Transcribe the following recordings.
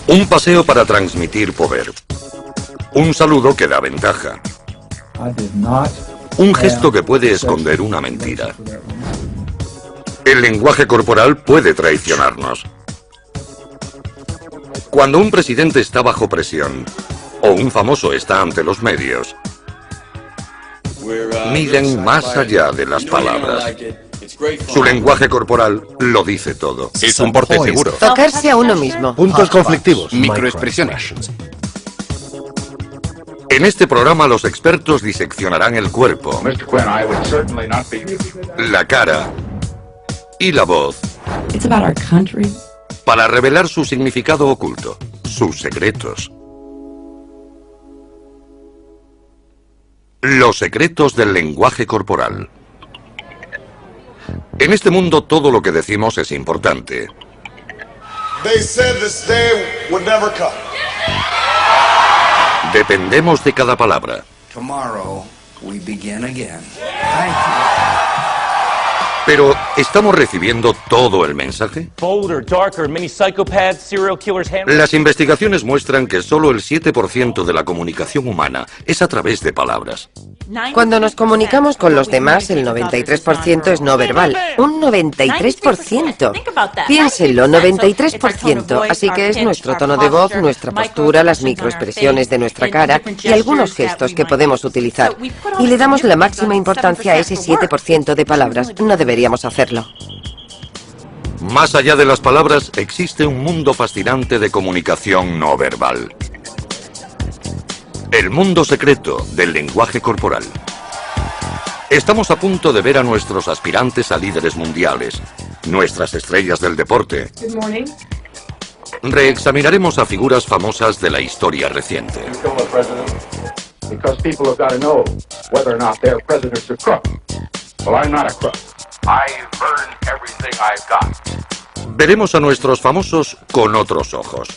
Un paseo para transmitir poder. Un saludo que da ventaja. Un gesto que puede esconder una mentira. El lenguaje corporal puede traicionarnos. Cuando un presidente está bajo presión, o un famoso está ante los medios, miden más allá de las palabras. Su lenguaje corporal lo dice todo. Es un porte seguro. Tocarse a uno mismo. Puntos conflictivos. Microexpresiones. En este programa los expertos diseccionarán el cuerpo, la cara y la voz para revelar su significado oculto, sus secretos. Los secretos del lenguaje corporal. En este mundo todo lo que decimos es importante. Dependemos de cada palabra. Pero, ¿estamos recibiendo todo el mensaje? Las investigaciones muestran que solo el 7% de la comunicación humana es a través de palabras. Cuando nos comunicamos con los demás, el 93% es no verbal. Un 93%. Piénsenlo, 93%. Así que es nuestro tono de voz, nuestra postura, las microexpresiones de nuestra cara y algunos gestos que podemos utilizar. Y le damos la máxima importancia a ese 7% de palabras. No deberíamos hacerlo. Más allá de las palabras, existe un mundo fascinante de comunicación no verbal. El mundo secreto del lenguaje corporal. Estamos a punto de ver a nuestros aspirantes a líderes mundiales, nuestras estrellas del deporte. Reexaminaremos a figuras famosas de la historia reciente. Veremos a nuestros famosos con otros ojos.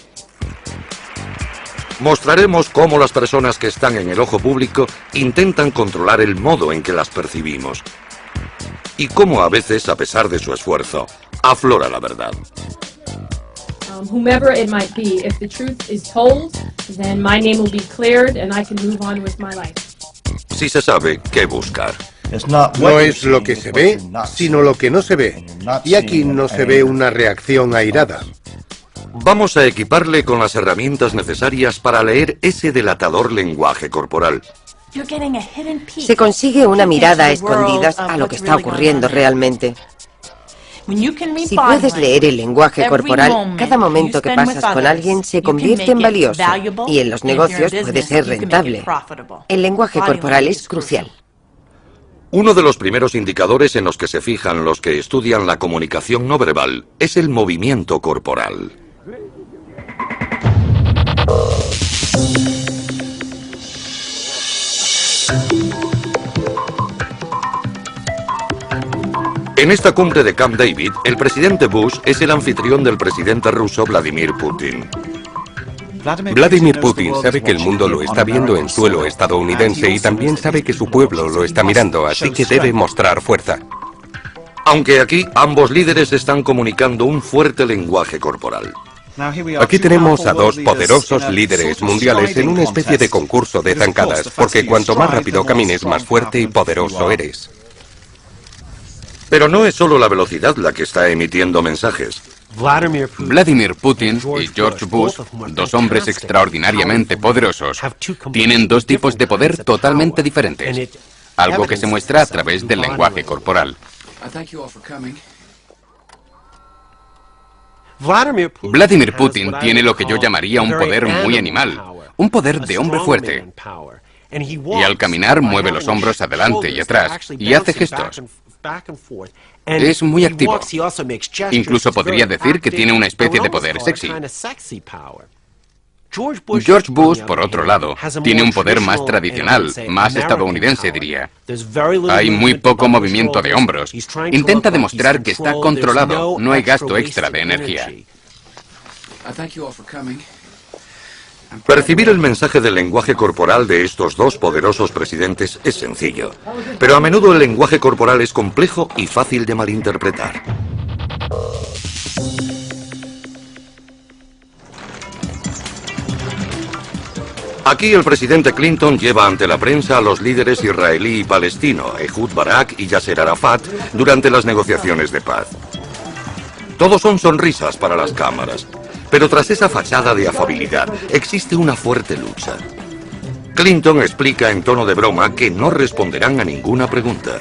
Mostraremos cómo las personas que están en el ojo público intentan controlar el modo en que las percibimos. Y cómo a veces, a pesar de su esfuerzo, aflora la verdad. Whomever it might be, if the truth is told, then my name will be cleared and I can move on with my life. Si se sabe qué buscar. No es lo que se ve, sino lo que no se ve. Y aquí no se ve una reacción airada. Vamos a equiparle con las herramientas necesarias para leer ese delatador lenguaje corporal. Se consigue una mirada a escondidas a lo que está ocurriendo realmente. Si puedes leer el lenguaje corporal, cada momento que pasas con alguien se convierte en valioso y en los negocios puede ser rentable. El lenguaje corporal es crucial. Uno de los primeros indicadores en los que se fijan los que estudian la comunicación no verbal es el movimiento corporal. En esta cumbre de Camp David, el presidente Bush es el anfitrión del presidente ruso Vladimir Putin. Vladimir Putin sabe que el mundo lo está viendo en suelo estadounidense y también sabe que su pueblo lo está mirando, así que debe mostrar fuerza. Aunque aquí ambos líderes están comunicando un fuerte lenguaje corporal. Aquí tenemos a dos poderosos líderes mundiales en una especie de concurso de zancadas, porque cuanto más rápido camines, más fuerte y poderoso eres. Pero no es solo la velocidad la que está emitiendo mensajes. Vladimir Putin y George Bush, dos hombres extraordinariamente poderosos, tienen dos tipos de poder totalmente diferentes, algo que se muestra a través del lenguaje corporal. Vladimir Putin tiene lo que yo llamaría un poder muy animal, un poder de hombre fuerte. Y al caminar mueve los hombros adelante y atrás y hace gestos. Es muy activo. Incluso podría decir que tiene una especie de poder sexy. George Bush, por otro lado, tiene un poder más tradicional, más estadounidense, diría. Hay muy poco movimiento de hombros. Intenta demostrar que está controlado, no hay gasto extra de energía. Percibir el mensaje del lenguaje corporal de estos dos poderosos presidentes es sencillo, pero a menudo el lenguaje corporal es complejo y fácil de malinterpretar. Aquí el presidente Clinton lleva ante la prensa a los líderes israelí y palestino, Ehud Barak y Yasser Arafat, durante las negociaciones de paz. Todos son sonrisas para las cámaras, pero tras esa fachada de afabilidad existe una fuerte lucha. Clinton explica en tono de broma que no responderán a ninguna pregunta.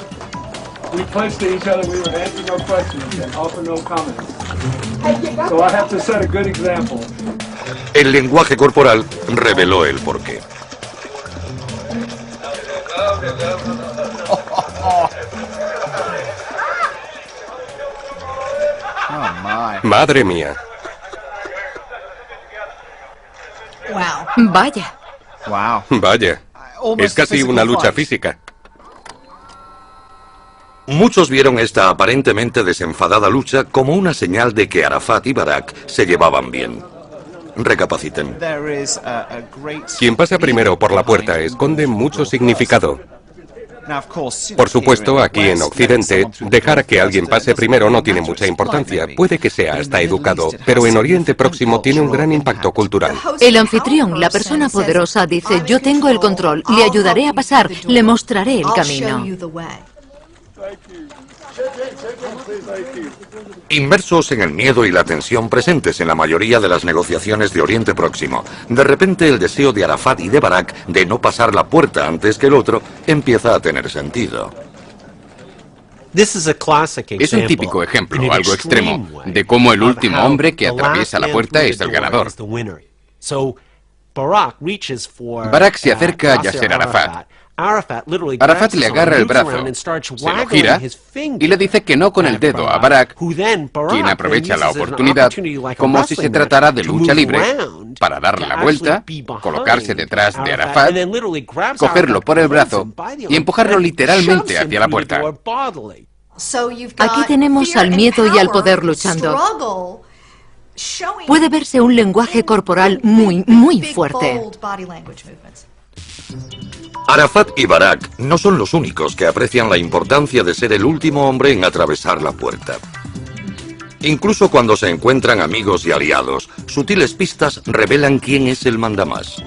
El lenguaje corporal reveló el porqué. Madre mía. Vaya. Vaya. Es casi una lucha física. Muchos vieron esta aparentemente desenfadada lucha como una señal de que Arafat y Barak se llevaban bien. Recapaciten. Quien pasa primero por la puerta esconde mucho significado. Por supuesto, aquí en Occidente, dejar que alguien pase primero no tiene mucha importancia. Puede que sea hasta educado, pero en Oriente Próximo tiene un gran impacto cultural. El anfitrión, la persona poderosa, dice: yo tengo el control, le ayudaré a pasar, le mostraré el camino. Inmersos en el miedo y la tensión presentes en la mayoría de las negociaciones de Oriente Próximo, de repente el deseo de Arafat y de Barak de no pasar la puerta antes que el otro empieza a tener sentido. Es un típico ejemplo, algo extremo, de cómo el último hombre que atraviesa la puerta es el ganador. Barak se acerca a Yasser Arafat. Arafat le agarra el brazo, se lo gira y le dice que no con el dedo a Barak, quien aprovecha la oportunidad como si se tratara de lucha libre para dar la vuelta, colocarse detrás de Arafat, cogerlo por el brazo y empujarlo literalmente hacia la puerta. Aquí tenemos al miedo y al poder luchando. Puede verse un lenguaje corporal muy fuerte. Arafat y Barak no son los únicos que aprecian la importancia de ser el último hombre en atravesar la puerta. Incluso cuando se encuentran amigos y aliados, sutiles pistas revelan quién es el mandamás.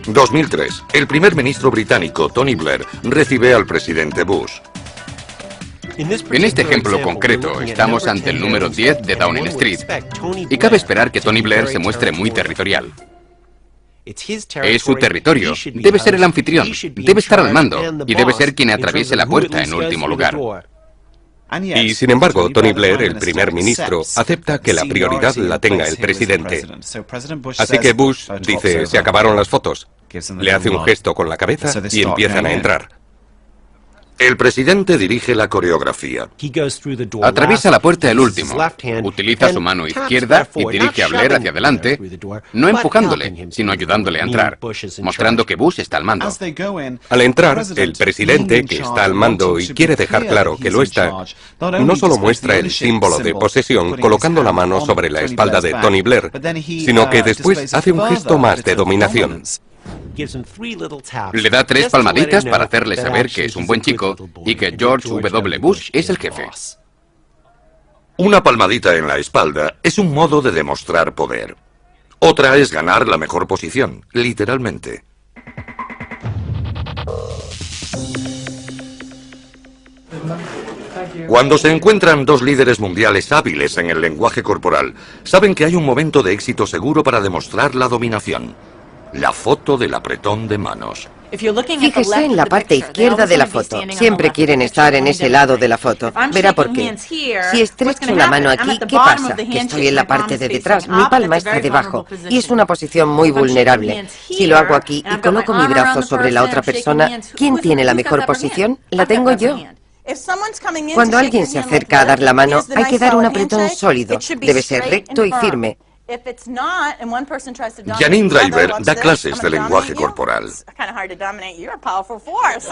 2003, el primer ministro británico Tony Blair recibe al presidente Bush. En este ejemplo concreto, estamos ante el número 10 de Downing Street, y cabe esperar que Tony Blair se muestre muy territorial. Es su territorio, debe ser el anfitrión, debe estar al mando, y debe ser quien atraviese la puerta en último lugar. Y sin embargo, Tony Blair, el primer ministro, acepta que la prioridad la tenga el presidente. Así que Bush dice: se acabaron las fotos. Le hace un gesto con la cabeza y empiezan a entrar. El presidente dirige la coreografía. Atraviesa la puerta el último, utiliza su mano izquierda y dirige a Blair hacia adelante, no empujándole, sino ayudándole a entrar, mostrando que Bush está al mando. Al entrar, el presidente, que está al mando y quiere dejar claro que lo está, no solo muestra el símbolo de posesión colocando la mano sobre la espalda de Tony Blair, sino que después hace un gesto más de dominación. Le da 3 palmaditas para hacerle saber que es un buen chico y que George W. Bush es el jefe. Una palmadita en la espalda es un modo de demostrar poder. Otra es ganar la mejor posición, literalmente. Cuando se encuentran dos líderes mundiales hábiles en el lenguaje corporal, saben que hay un momento de éxito seguro para demostrar la dominación. La foto del apretón de manos. Fíjese en la parte izquierda de la foto. Siempre quieren estar en ese lado de la foto. Verá por qué. Si estrecho la mano aquí, ¿qué pasa? Que estoy en la parte de detrás. Mi palma está debajo. Y es una posición muy vulnerable. Si lo hago aquí y coloco mi brazo sobre la otra persona, ¿quién tiene la mejor posición? La tengo yo. Cuando alguien se acerca a dar la mano, hay que dar un apretón sólido. Debe ser recto y firme. Janine Driver da clases de lenguaje corporal.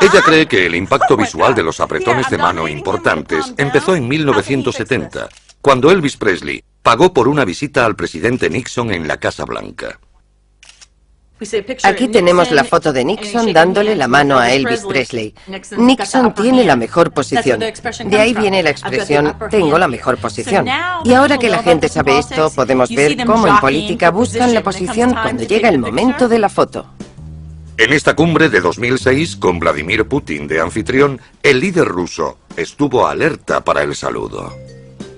Ella cree que el impacto visual de los apretones de mano importantes empezó en 1970, cuando Elvis Presley pagó por una visita al presidente Nixon en la Casa Blanca. Aquí tenemos la foto de Nixon dándole la mano a Elvis Presley. Nixon tiene la mejor posición. De ahí viene la expresión, tengo la mejor posición. Y ahora que la gente sabe esto, podemos ver cómo en política buscan la posición cuando llega el momento de la foto. En esta cumbre de 2006, con Vladimir Putin de anfitrión, el líder ruso estuvo alerta para el saludo.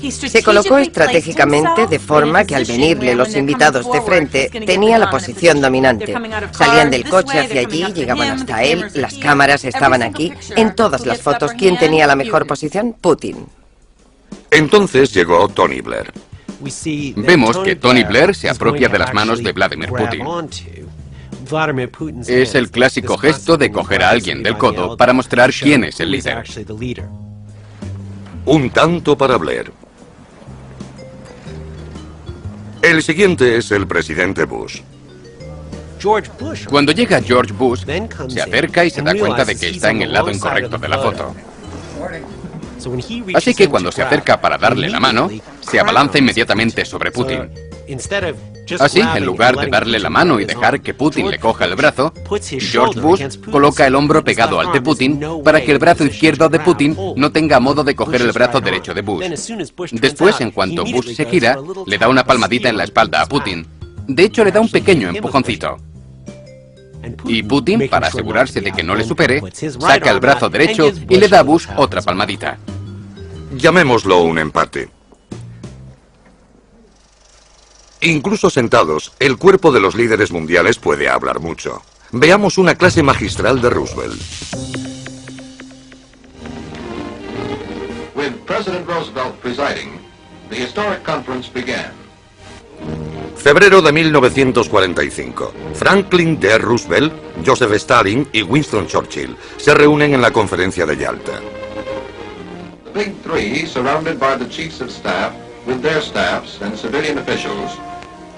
Se colocó estratégicamente de forma que al venirle los invitados de frente tenía la posición dominante. Salían del coche hacia allí, llegaban hasta él, las cámaras estaban aquí. En todas las fotos, ¿quién tenía la mejor posición? Putin. Entonces llegó Tony Blair. Vemos que Tony Blair se apropia de las manos de Vladimir Putin. Es el clásico gesto de coger a alguien del codo para mostrar quién es el líder. Un tanto para Blair. El siguiente es el presidente Bush. Cuando llega George Bush, se acerca y se da cuenta de que está en el lado incorrecto de la foto. Así que cuando se acerca para darle la mano, se abalanza inmediatamente sobre Putin. Así, en lugar de darle la mano y dejar que Putin le coja el brazo, George Bush coloca el hombro pegado al de Putin para que el brazo izquierdo de Putin no tenga modo de coger el brazo derecho de Bush. Después, en cuanto Bush se gira, le da una palmadita en la espalda a Putin. De hecho, le da un pequeño empujoncito. Y Putin, para asegurarse de que no le supere, saca el brazo derecho y le da a Bush otra palmadita. Llamémoslo un empate. Incluso sentados, el cuerpo de los líderes mundiales puede hablar mucho. Veamos una clase magistral de Roosevelt. With President Roosevelt presiding, the historic conference began. Febrero de 1945. Franklin D. Roosevelt, Joseph Stalin y Winston Churchill se reúnen en la conferencia de Yalta. The Big Three, surrounded by the chiefs of staff, with their staffs and civilian officials,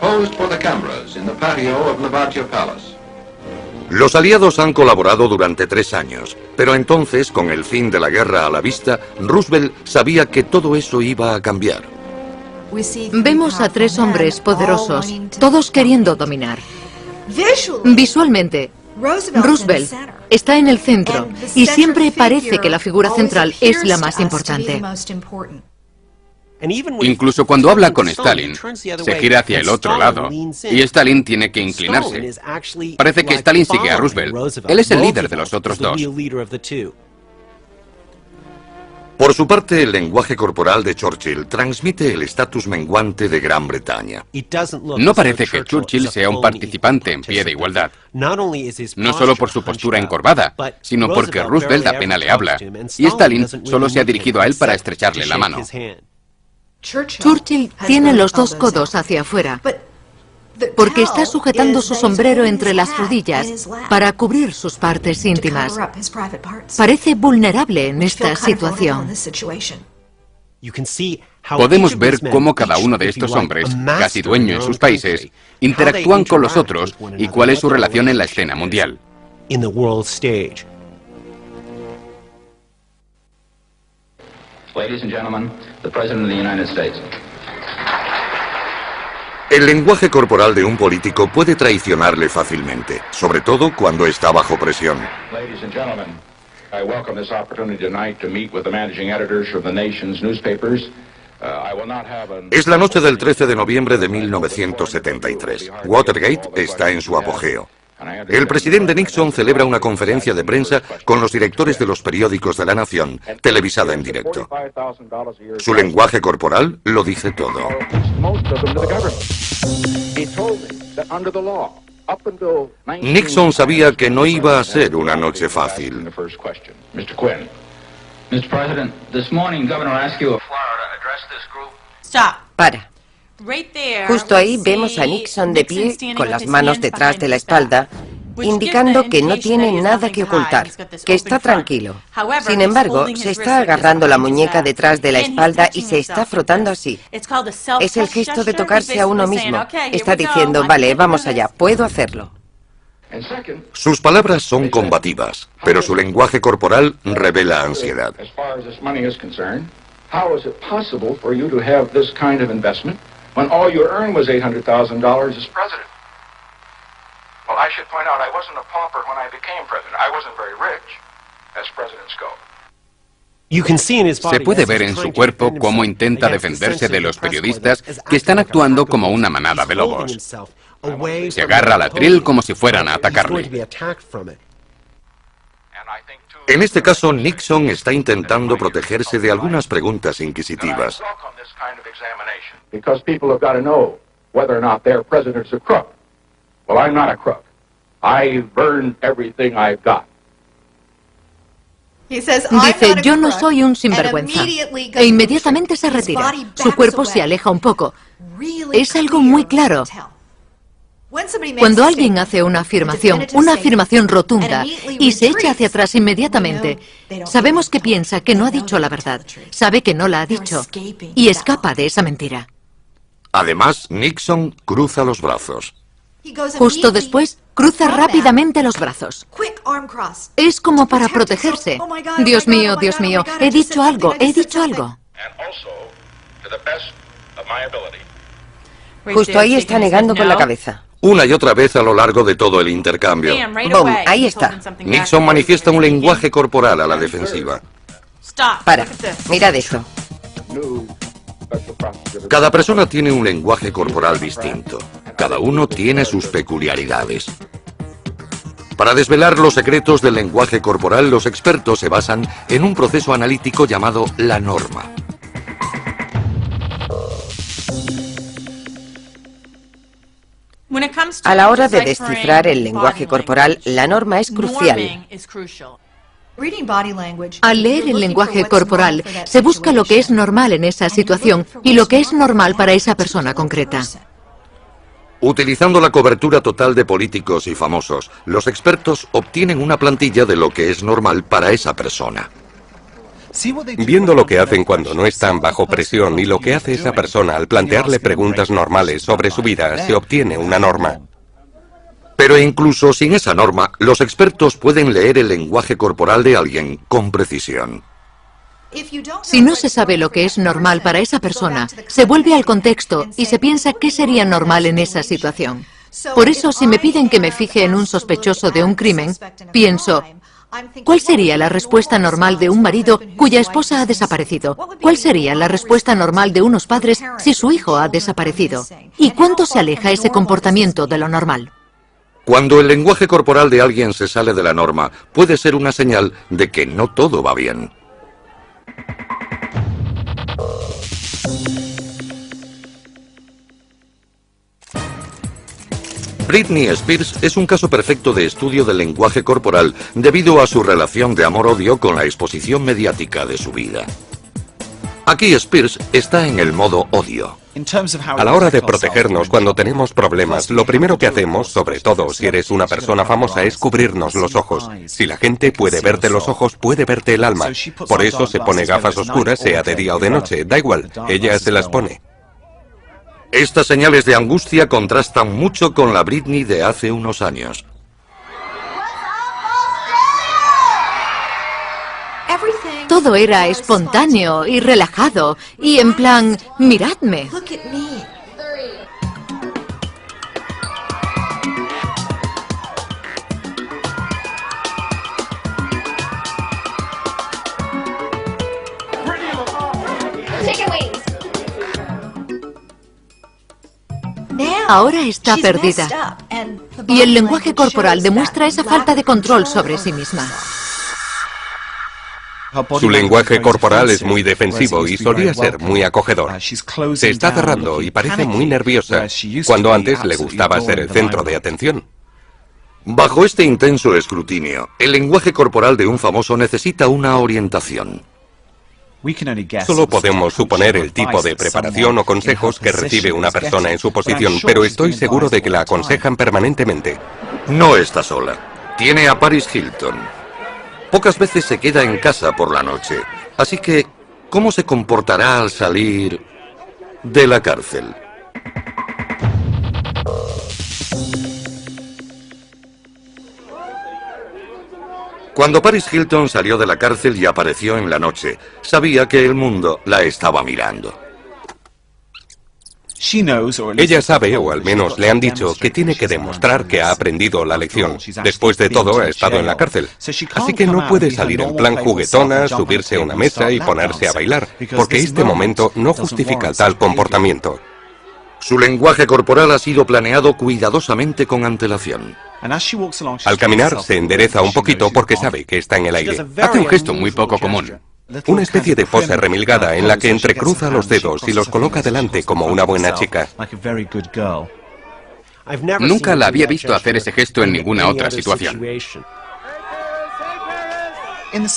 posed for the cameras in the patio of Lavatia Palace. Los aliados han colaborado durante 3 años, pero entonces, con el fin de la guerra a la vista, Roosevelt sabía que todo eso iba a cambiar. Vemos a 3 hombres poderosos, todos queriendo dominar. Visualmente, Roosevelt está en el centro y siempre parece que la figura central es la más importante. Incluso cuando habla con Stalin, se gira hacia el otro lado y Stalin tiene que inclinarse. Parece que Stalin sigue a Roosevelt. Él es el líder de los otros dos. Por su parte, el lenguaje corporal de Churchill transmite el estatus menguante de Gran Bretaña. No parece que Churchill sea un participante en pie de igualdad. No solo por su postura encorvada, sino porque Roosevelt apenas le habla, y Stalin solo se ha dirigido a él para estrecharle la mano. Churchill tiene los 2 codos hacia afuera, porque está sujetando su sombrero entre las rodillas para cubrir sus partes íntimas. Parece vulnerable en esta situación. Podemos ver cómo cada uno de estos hombres, casi dueños en sus países, interactúan con los otros y cuál es su relación en la escena mundial. Ladies and gentlemen, the President of the United States. El lenguaje corporal de un político puede traicionarle fácilmente, sobre todo cuando está bajo presión. Ladies and gentlemen, I welcome this opportunity tonight to meet with the managing editors of the nation's newspapers. Es la noche del 13 de noviembre de 1973. Watergate está en su apogeo. El presidente Nixon celebra una conferencia de prensa con los directores de los periódicos de la nación, televisada en directo. Su lenguaje corporal lo dice todo. Nixon sabía que no iba a ser una noche fácil. Para. Justo ahí vemos a Nixon de pie, con las manos detrás de la espalda, indicando que no tiene nada que ocultar, que está tranquilo. Sin embargo, se está agarrando la muñeca detrás de la espalda y se está frotando así. Es el gesto de tocarse a uno mismo. Está diciendo, vale, vamos allá, puedo hacerlo. Sus palabras son combativas, pero su lenguaje corporal revela ansiedad. When all you earned was $800,000 as president. Well, I should point out I wasn't a pauper when I became president. I wasn't very rich, as presidents go. Se puede ver en su cuerpo cómo intenta defenderse de los periodistas que están actuando como una manada de lobos. Se agarra al atril como si fueran a atacarle. En este caso, Nixon está intentando protegerse de algunas preguntas inquisitivas. Because people have got to know whether or not their president's a crook. Well, I'm not a crook. I've earned everything I've got. Dice, yo no soy un sinvergüenza. E inmediatamente se retira. Su cuerpo se aleja un poco. Es algo muy claro. Cuando alguien hace una afirmación rotunda, y se echa hacia atrás inmediatamente, sabemos que piensa que no ha dicho la verdad, sabe que no la ha dicho, y escapa de esa mentira. Además, Nixon cruza los brazos. Justo después, cruza rápidamente los brazos. Es como para protegerse. Dios mío, he dicho algo. Justo ahí está negando con la cabeza. Una y otra vez a lo largo de todo el intercambio. ¡Bum! Ahí está. Nixon manifiesta un lenguaje corporal a la defensiva. Para, mirad esto. Cada persona tiene un lenguaje corporal distinto. Cada uno tiene sus peculiaridades. Para desvelar los secretos del lenguaje corporal, los expertos se basan en un proceso analítico llamado la norma. A la hora de descifrar el lenguaje corporal, la norma es crucial. Al leer el lenguaje corporal, se busca lo que es normal en esa situación y lo que es normal para esa persona concreta. Utilizando la cobertura total de políticos y famosos, los expertos obtienen una plantilla de lo que es normal para esa persona. Viendo lo que hacen cuando no están bajo presión y lo que hace esa persona al plantearle preguntas normales sobre su vida, se obtiene una norma. Pero incluso sin esa norma, los expertos pueden leer el lenguaje corporal de alguien con precisión. Si no se sabe lo que es normal para esa persona, se vuelve al contexto y se piensa qué sería normal en esa situación. Por eso, si me piden que me fije en un sospechoso de un crimen, pienso, ¿cuál sería la respuesta normal de un marido cuya esposa ha desaparecido? ¿Cuál sería la respuesta normal de unos padres si su hijo ha desaparecido? ¿Y cuánto se aleja ese comportamiento de lo normal? Cuando el lenguaje corporal de alguien se sale de la norma, puede ser una señal de que no todo va bien. Britney Spears es un caso perfecto de estudio del lenguaje corporal debido a su relación de amor-odio con la exposición mediática de su vida. Aquí Spears está en el modo odio. A la hora de protegernos cuando tenemos problemas, lo primero que hacemos, sobre todo si eres una persona famosa, es cubrirnos los ojos. Si la gente puede verte los ojos, puede verte el alma. Por eso se pone gafas oscuras, sea de día o de noche, da igual, ella se las pone. Estas señales de angustia contrastan mucho con la Britney de hace unos años. Todo era espontáneo y relajado, y en plan, miradme. Ahora está perdida. Y el lenguaje corporal demuestra esa falta de control sobre sí misma. Su lenguaje corporal es muy defensivo y solía ser muy acogedor. Se está cerrando y parece muy nerviosa, cuando antes le gustaba ser el centro de atención. Bajo este intenso escrutinio, el lenguaje corporal de un famoso necesita una orientación. Solo podemos suponer el tipo de preparación o consejos que recibe una persona en su posición, pero estoy seguro de que la aconsejan permanentemente. No está sola. Tiene a Paris Hilton. Pocas veces se queda en casa por la noche. Así que, ¿cómo se comportará al salir de la cárcel? Cuando Paris Hilton salió de la cárcel y apareció en la noche, sabía que el mundo la estaba mirando. Ella sabe, o al menos le han dicho, que tiene que demostrar que ha aprendido la lección. Después de todo, ha estado en la cárcel. Así que no puede salir en plan juguetona, subirse a una mesa y ponerse a bailar, porque este momento no justifica tal comportamiento. Su lenguaje corporal ha sido planeado cuidadosamente con antelación. Al caminar se endereza un poquito porque sabe que está en el aire. Hace un gesto muy poco común. Una especie de pose remilgada en la que entrecruza los dedos y los coloca delante como una buena chica. Nunca la había visto hacer ese gesto en ninguna otra situación.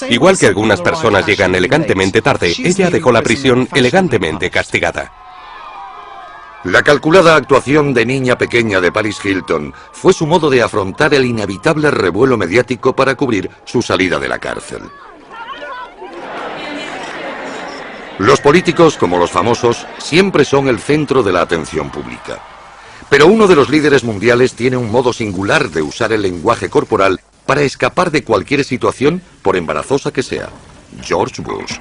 Igual que algunas personas llegan elegantemente tarde, ella dejó la prisión elegantemente castigada. La calculada actuación de niña pequeña de Paris Hilton fue su modo de afrontar el inevitable revuelo mediático para cubrir su salida de la cárcel. Los políticos, como los famosos, siempre son el centro de la atención pública. Pero uno de los líderes mundiales tiene un modo singular de usar el lenguaje corporal para escapar de cualquier situación, por embarazosa que sea. George Bush.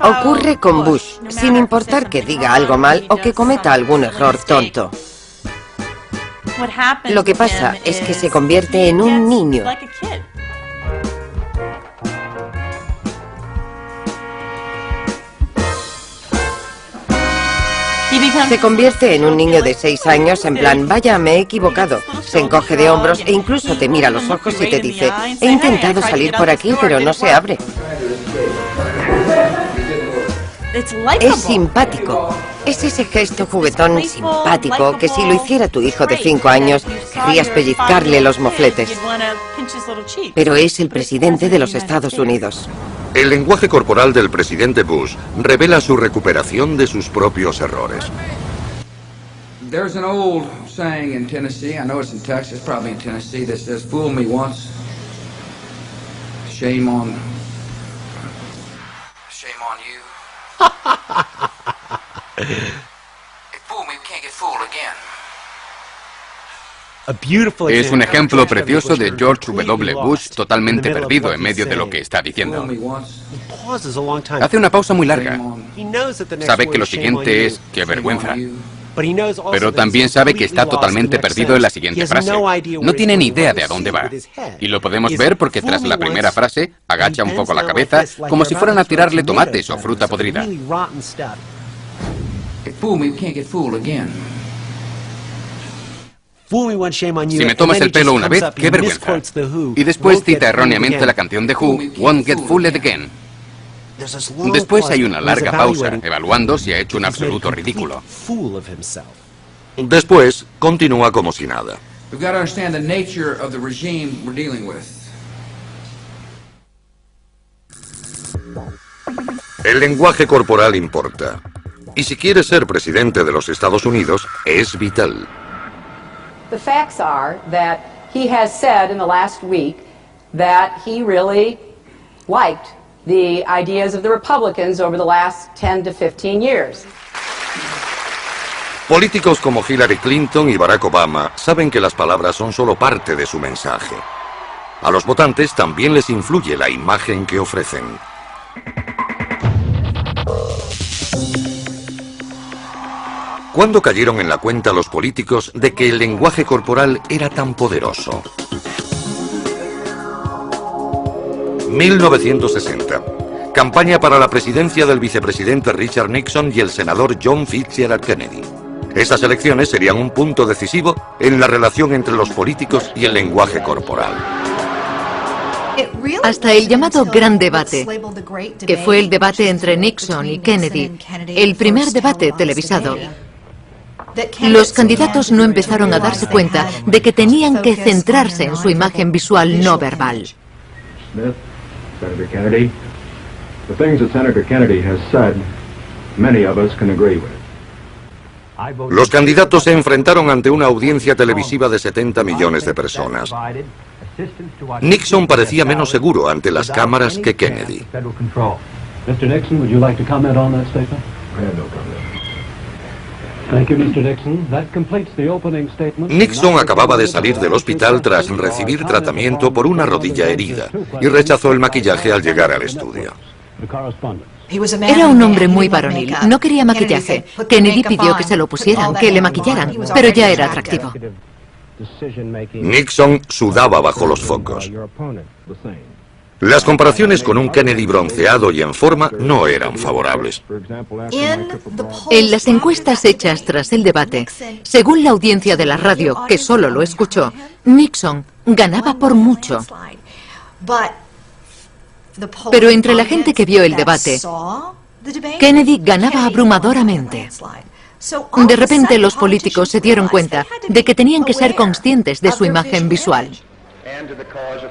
Ocurre con Bush, sin importar que diga algo mal o que cometa algún error tonto. Lo que pasa es que se convierte en un niño. Se convierte en un niño de 6 años en plan, vaya, me he equivocado. Se encoge de hombros e incluso te mira a los ojos y te dice, he intentado salir por aquí, pero no se abre. Es simpático. Es ese gesto juguetón simpático que si lo hiciera tu hijo de 5 años, querrías pellizcarle los mofletes. Pero es el presidente de los Estados Unidos. El lenguaje corporal del presidente Bush revela su recuperación de sus propios errores. There's an old saying in Tennessee, I know it's in Texas, probably in Tennessee, that says, fool me once, shame on you. Fool me, we can't get fooled again. Es un ejemplo precioso de George W. Bush totalmente perdido en medio de lo que está diciendo. Hace una pausa muy larga. Sabe que lo siguiente es ¡qué vergüenza! Pero también sabe que está totalmente perdido en la siguiente frase. No tiene ni idea de a dónde va. Y lo podemos ver porque tras la primera frase agacha un poco la cabeza como si fueran a tirarle tomates o fruta podrida. Si me tomas el pelo una vez, qué vergüenza. Y después cita erróneamente la canción de Who, Won't Get Fooled Again. Después hay una larga pausa, evaluando si ha hecho un absoluto ridículo. Después, continúa como si nada. El lenguaje corporal importa. Y si quiere ser presidente de los Estados Unidos, es vital. The facts are that he has said in the last week that he really liked the ideas of the Republicans over the last 10 to 15 years. Políticos como Hillary Clinton y Barack Obama saben que las palabras son solo parte de su mensaje. A los votantes también les influye la imagen que ofrecen. ¿Cuándo cayeron en la cuenta los políticos de que el lenguaje corporal era tan poderoso? 1960. Campaña para la presidencia del vicepresidente Richard Nixon y el senador John Fitzgerald Kennedy. Esas elecciones serían un punto decisivo en la relación entre los políticos y el lenguaje corporal. Hasta el llamado Gran Debate, que fue el debate entre Nixon y Kennedy, el primer debate televisado, los candidatos no empezaron a darse cuenta de que tenían que centrarse en su imagen visual no verbal. Los candidatos se enfrentaron ante una audiencia televisiva de 70 millones de personas. Nixon parecía menos seguro ante las cámaras que Kennedy. Nixon acababa de salir del hospital tras recibir tratamiento por una rodilla herida y rechazó el maquillaje al llegar al estudio. Era un hombre muy varonil, no quería maquillaje. Kennedy pidió que se lo pusieran, que le maquillaran, pero ya era atractivo. Nixon sudaba bajo los focos. Las comparaciones con un Kennedy bronceado y en forma no eran favorables. En las encuestas hechas tras el debate, según la audiencia de la radio, que solo lo escuchó, Nixon ganaba por mucho. Pero entre la gente que vio el debate, Kennedy ganaba abrumadoramente. De repente los políticos se dieron cuenta de que tenían que ser conscientes de su imagen visual.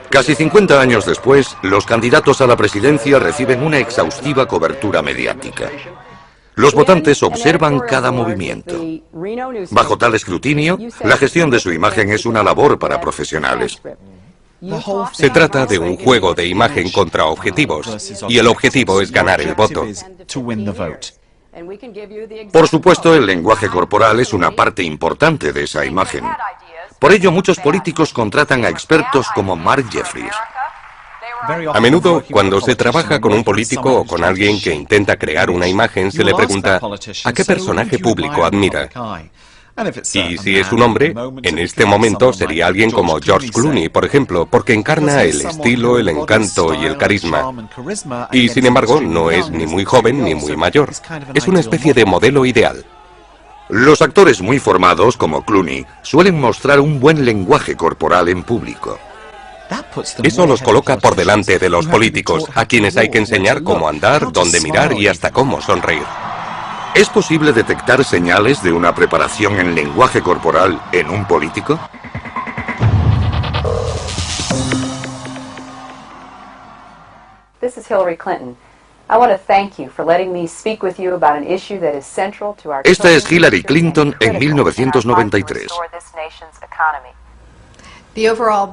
Casi 50 años después, los candidatos a la presidencia reciben una exhaustiva cobertura mediática. Los votantes observan cada movimiento. Bajo tal escrutinio, la gestión de su imagen es una labor para profesionales. Se trata de un juego de imagen contra objetivos, y el objetivo es ganar el voto. Por supuesto, el lenguaje corporal es una parte importante de esa imagen. Por ello, muchos políticos contratan a expertos como Mark Jeffries. A menudo, cuando se trabaja con un político o con alguien que intenta crear una imagen, se le pregunta ¿a qué personaje público admira? Y si es un hombre, en este momento sería alguien como George Clooney, por ejemplo, porque encarna el estilo, el encanto y el carisma. Y sin embargo, no es ni muy joven ni muy mayor. Es una especie de modelo ideal. Los actores muy formados, como Clooney, suelen mostrar un buen lenguaje corporal en público. Eso los coloca por delante de los políticos, a quienes hay que enseñar cómo andar, dónde mirar y hasta cómo sonreír. ¿Es posible detectar señales de una preparación en lenguaje corporal en un político? This is Hillary Clinton. I want to thank you for letting me speak with you about an issue that is central to our Esta es Hillary Clinton en 1993.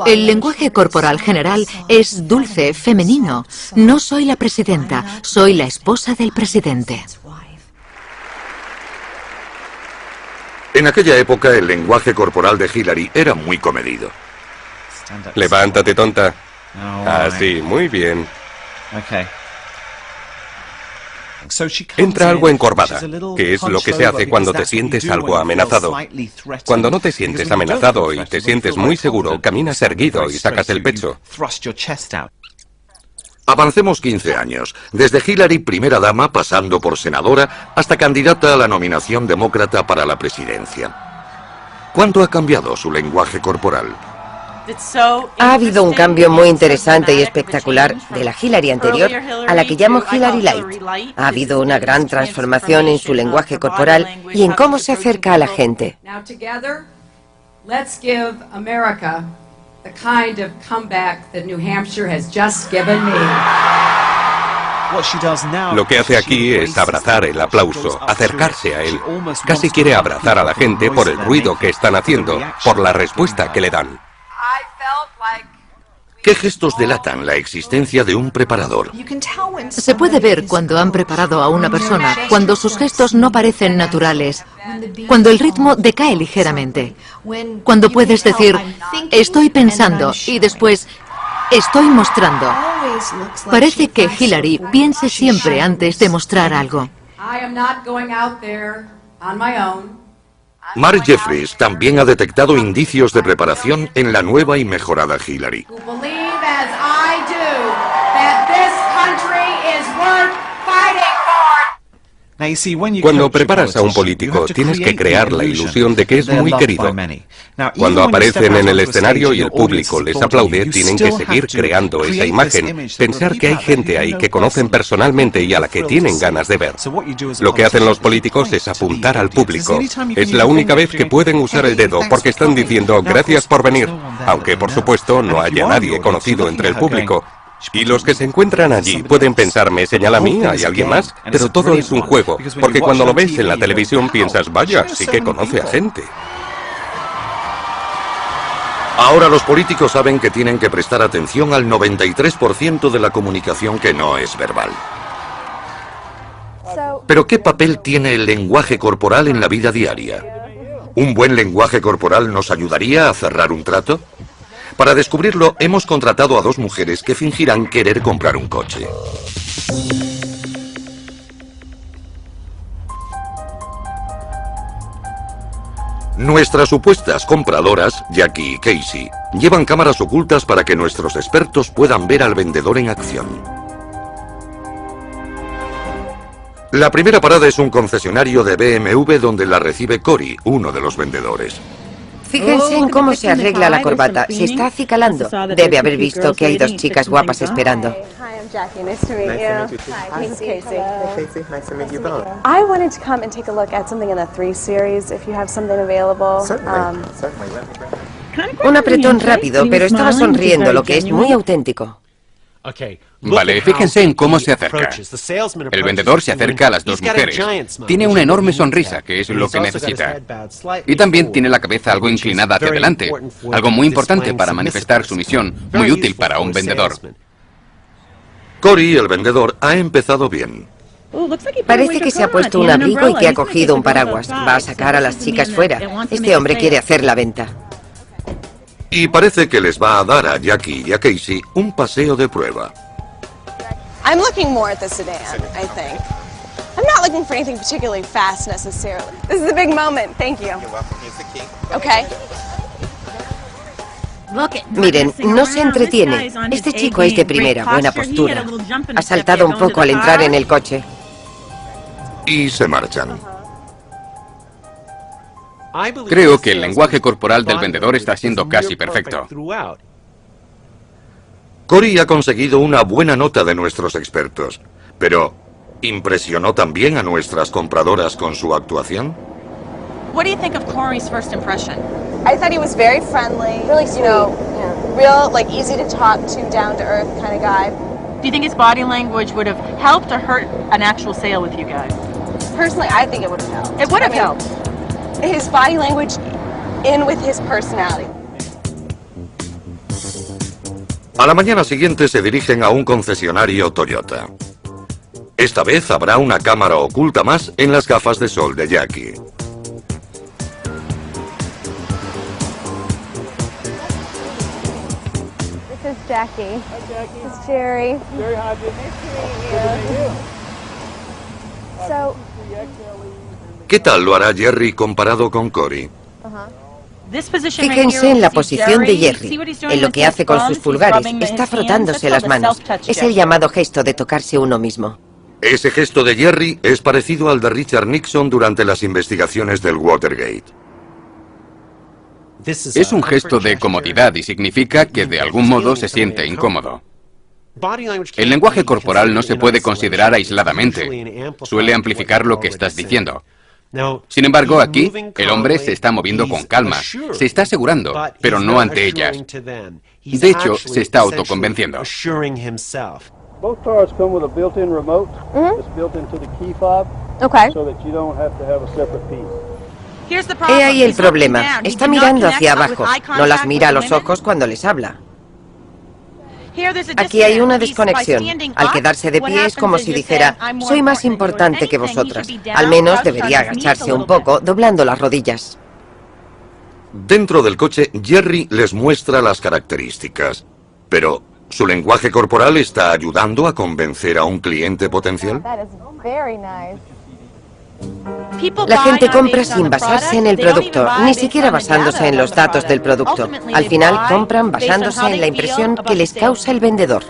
El lenguaje corporal general es dulce, femenino. No soy la presidenta, soy la esposa del presidente. En aquella época el lenguaje corporal de Hillary era muy comedido. Levántate, tonta. Así, muy bien. Entra algo encorvada, que es lo que se hace cuando te sientes algo amenazado. Cuando no te sientes amenazado y te sientes muy seguro, caminas erguido y sacas el pecho. Avancemos 15 años, desde Hillary primera dama, pasando por senadora, hasta candidata a la nominación demócrata para la presidencia. ¿Cuánto ha cambiado su lenguaje corporal? Ha habido un cambio muy interesante y espectacular de la Hillary anterior a la que llamo Hillary Light. Ha habido una gran transformación en su lenguaje corporal y en cómo se acerca a la gente. The kind of comeback that New Hampshire has just given me. Lo que hace aquí es abrazar el aplauso, acercarse a él. Casi quiere abrazar a la gente por el ruido que están haciendo, por la respuesta que le dan. ¿Qué gestos delatan la existencia de un preparador? Se puede ver cuando han preparado a una persona, cuando sus gestos no parecen naturales, cuando el ritmo decae ligeramente, cuando puedes decir, estoy pensando, y después, estoy mostrando. Parece que Hillary piense siempre antes de mostrar algo. Mark Jeffries también ha detectado indicios de preparación en la nueva y mejorada Hillary. Cuando preparas a un político, tienes que crear la ilusión de que es muy querido. Cuando aparecen en el escenario y el público les aplaude, tienen que seguir creando esa imagen, pensar que hay gente ahí que conocen personalmente y a la que tienen ganas de ver. Lo que hacen los políticos es apuntar al público. Es la única vez que pueden usar el dedo porque están diciendo gracias por venir, aunque por supuesto no haya nadie conocido entre el público. Y los que se encuentran allí pueden pensar, ¿me señala a mí? ¿Hay alguien más? Pero todo es un juego, porque cuando lo ves en la televisión piensas, vaya, sí que conoce a gente. Ahora los políticos saben que tienen que prestar atención al 93% de la comunicación que no es verbal. Pero ¿qué papel tiene el lenguaje corporal en la vida diaria? ¿Un buen lenguaje corporal nos ayudaría a cerrar un trato? Para descubrirlo, hemos contratado a dos mujeres que fingirán querer comprar un coche. Nuestras supuestas compradoras, Jackie y Casey, llevan cámaras ocultas para que nuestros expertos puedan ver al vendedor en acción. La primera parada es un concesionario de BMW donde la recibe Cory, uno de los vendedores. Fíjense en cómo se arregla la corbata. Se está acicalando. Debe haber visto que hay dos chicas guapas esperando. Jackie, nice to meet you. Hi, this is Casey. Hi, Casey. Nice to meet you both. I wanted to come and take a look at something in the 3 Series, if you have something available. Certainly. Un apretón rápido, pero estaba sonriendo, lo que es muy auténtico. Vale, fíjense en cómo se acerca. El vendedor se acerca a las dos mujeres. Tiene una enorme sonrisa, que es lo que necesita. Y también tiene la cabeza algo inclinada hacia adelante, algo muy importante para manifestar sumisión, muy útil para un vendedor. Cory, el vendedor, ha empezado bien. Parece que se ha puesto un abrigo y que ha cogido un paraguas. Va a sacar a las chicas fuera. Este hombre quiere hacer la venta. Y parece que les va a dar a Jackie y a Casey un paseo de prueba. I'm looking more at the sedan, I think. I'm not looking for anything particularly fast necessarily. This is a big moment. Thank you. You're welcome. Here's the key. Okay. Miren, no se entretiene. Este chico es de primera, buena postura. Ha saltado un poco al entrar en el coche. Y se marchan. Creo que el lenguaje corporal del vendedor está siendo casi perfecto. Cory ha conseguido una buena nota de nuestros expertos, pero ¿impresionó también a nuestras compradoras con su actuación? What do you think of Cory's first impression? I thought he was very friendly, really sweet, real, like, easy to talk to, down-to-earth kind of guy. Do you think his body language would have helped or hurt an actual sale with you guys? Personally, I think it would have helped. It would have helped. His body language in with his personality. A la mañana siguiente se dirigen a un concesionario Toyota. Esta vez habrá una cámara oculta más en las gafas de sol de Jackie. This is Jackie. Hi, Jackie. This is Jerry. Jerry, hi, nice to meet you. So, ¿Qué tal lo hará Jerry comparado con Cory? Fíjense en la posición de Jerry, en lo que hace con sus pulgares. Está frotándose las manos. Es el llamado gesto de tocarse uno mismo. Ese gesto de Jerry es parecido al de Richard Nixon durante las investigaciones del Watergate. Es un gesto de comodidad y significa que de algún modo se siente incómodo. El lenguaje corporal no se puede considerar aisladamente. Suele amplificar lo que estás diciendo. Sin embargo, aquí, el hombre se está moviendo con calma, se está asegurando, pero no ante ellas. De hecho, se está autoconvenciendo. Both cars come with a built-in remote that's built into the key fob, so that you don't have to have a separate piece. He ahí el problema. Está mirando hacia abajo. No las mira a los ojos cuando les habla. Aquí hay una desconexión. Al quedarse de pie es como si dijera, soy más importante que vosotras. Al menos debería agacharse un poco, doblando las rodillas. Dentro del coche, Jerry les muestra las características. Pero, ¿su lenguaje corporal está ayudando a convencer a un cliente potencial? La gente compra sin basarse en el producto, ni siquiera basándose en los datos del producto. Al final compran basándose en la impresión que les causa el vendedor.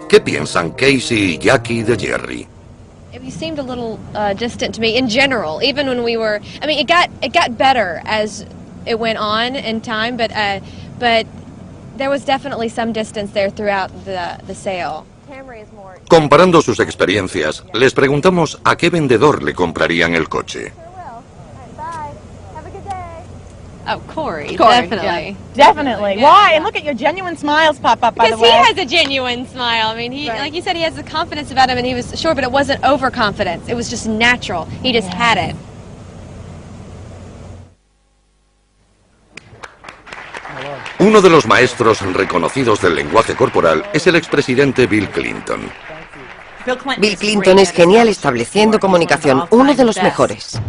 ¿Qué piensan Casey y Jackie de Jerry? He seemed a little distant to me in general, even when we were, I mean, it got better as it went on in time, but there was definitely some distance there throughout the sale. Comparando sus experiencias, les preguntamos a qué vendedor le comprarían el coche. Oh, Cory, definitely. Yeah. Definitely. Yeah. Why? And look at your genuine smiles pop up, by the way. Because he has a genuine smile. I mean, like you said, he has the confidence about him, and he was sure, but it wasn't overconfidence. It was just natural. He just had it. Uno de los maestros reconocidos del lenguaje corporal es el expresidente Bill Clinton. Bill Clinton es genial estableciendo comunicación, uno de los mejores.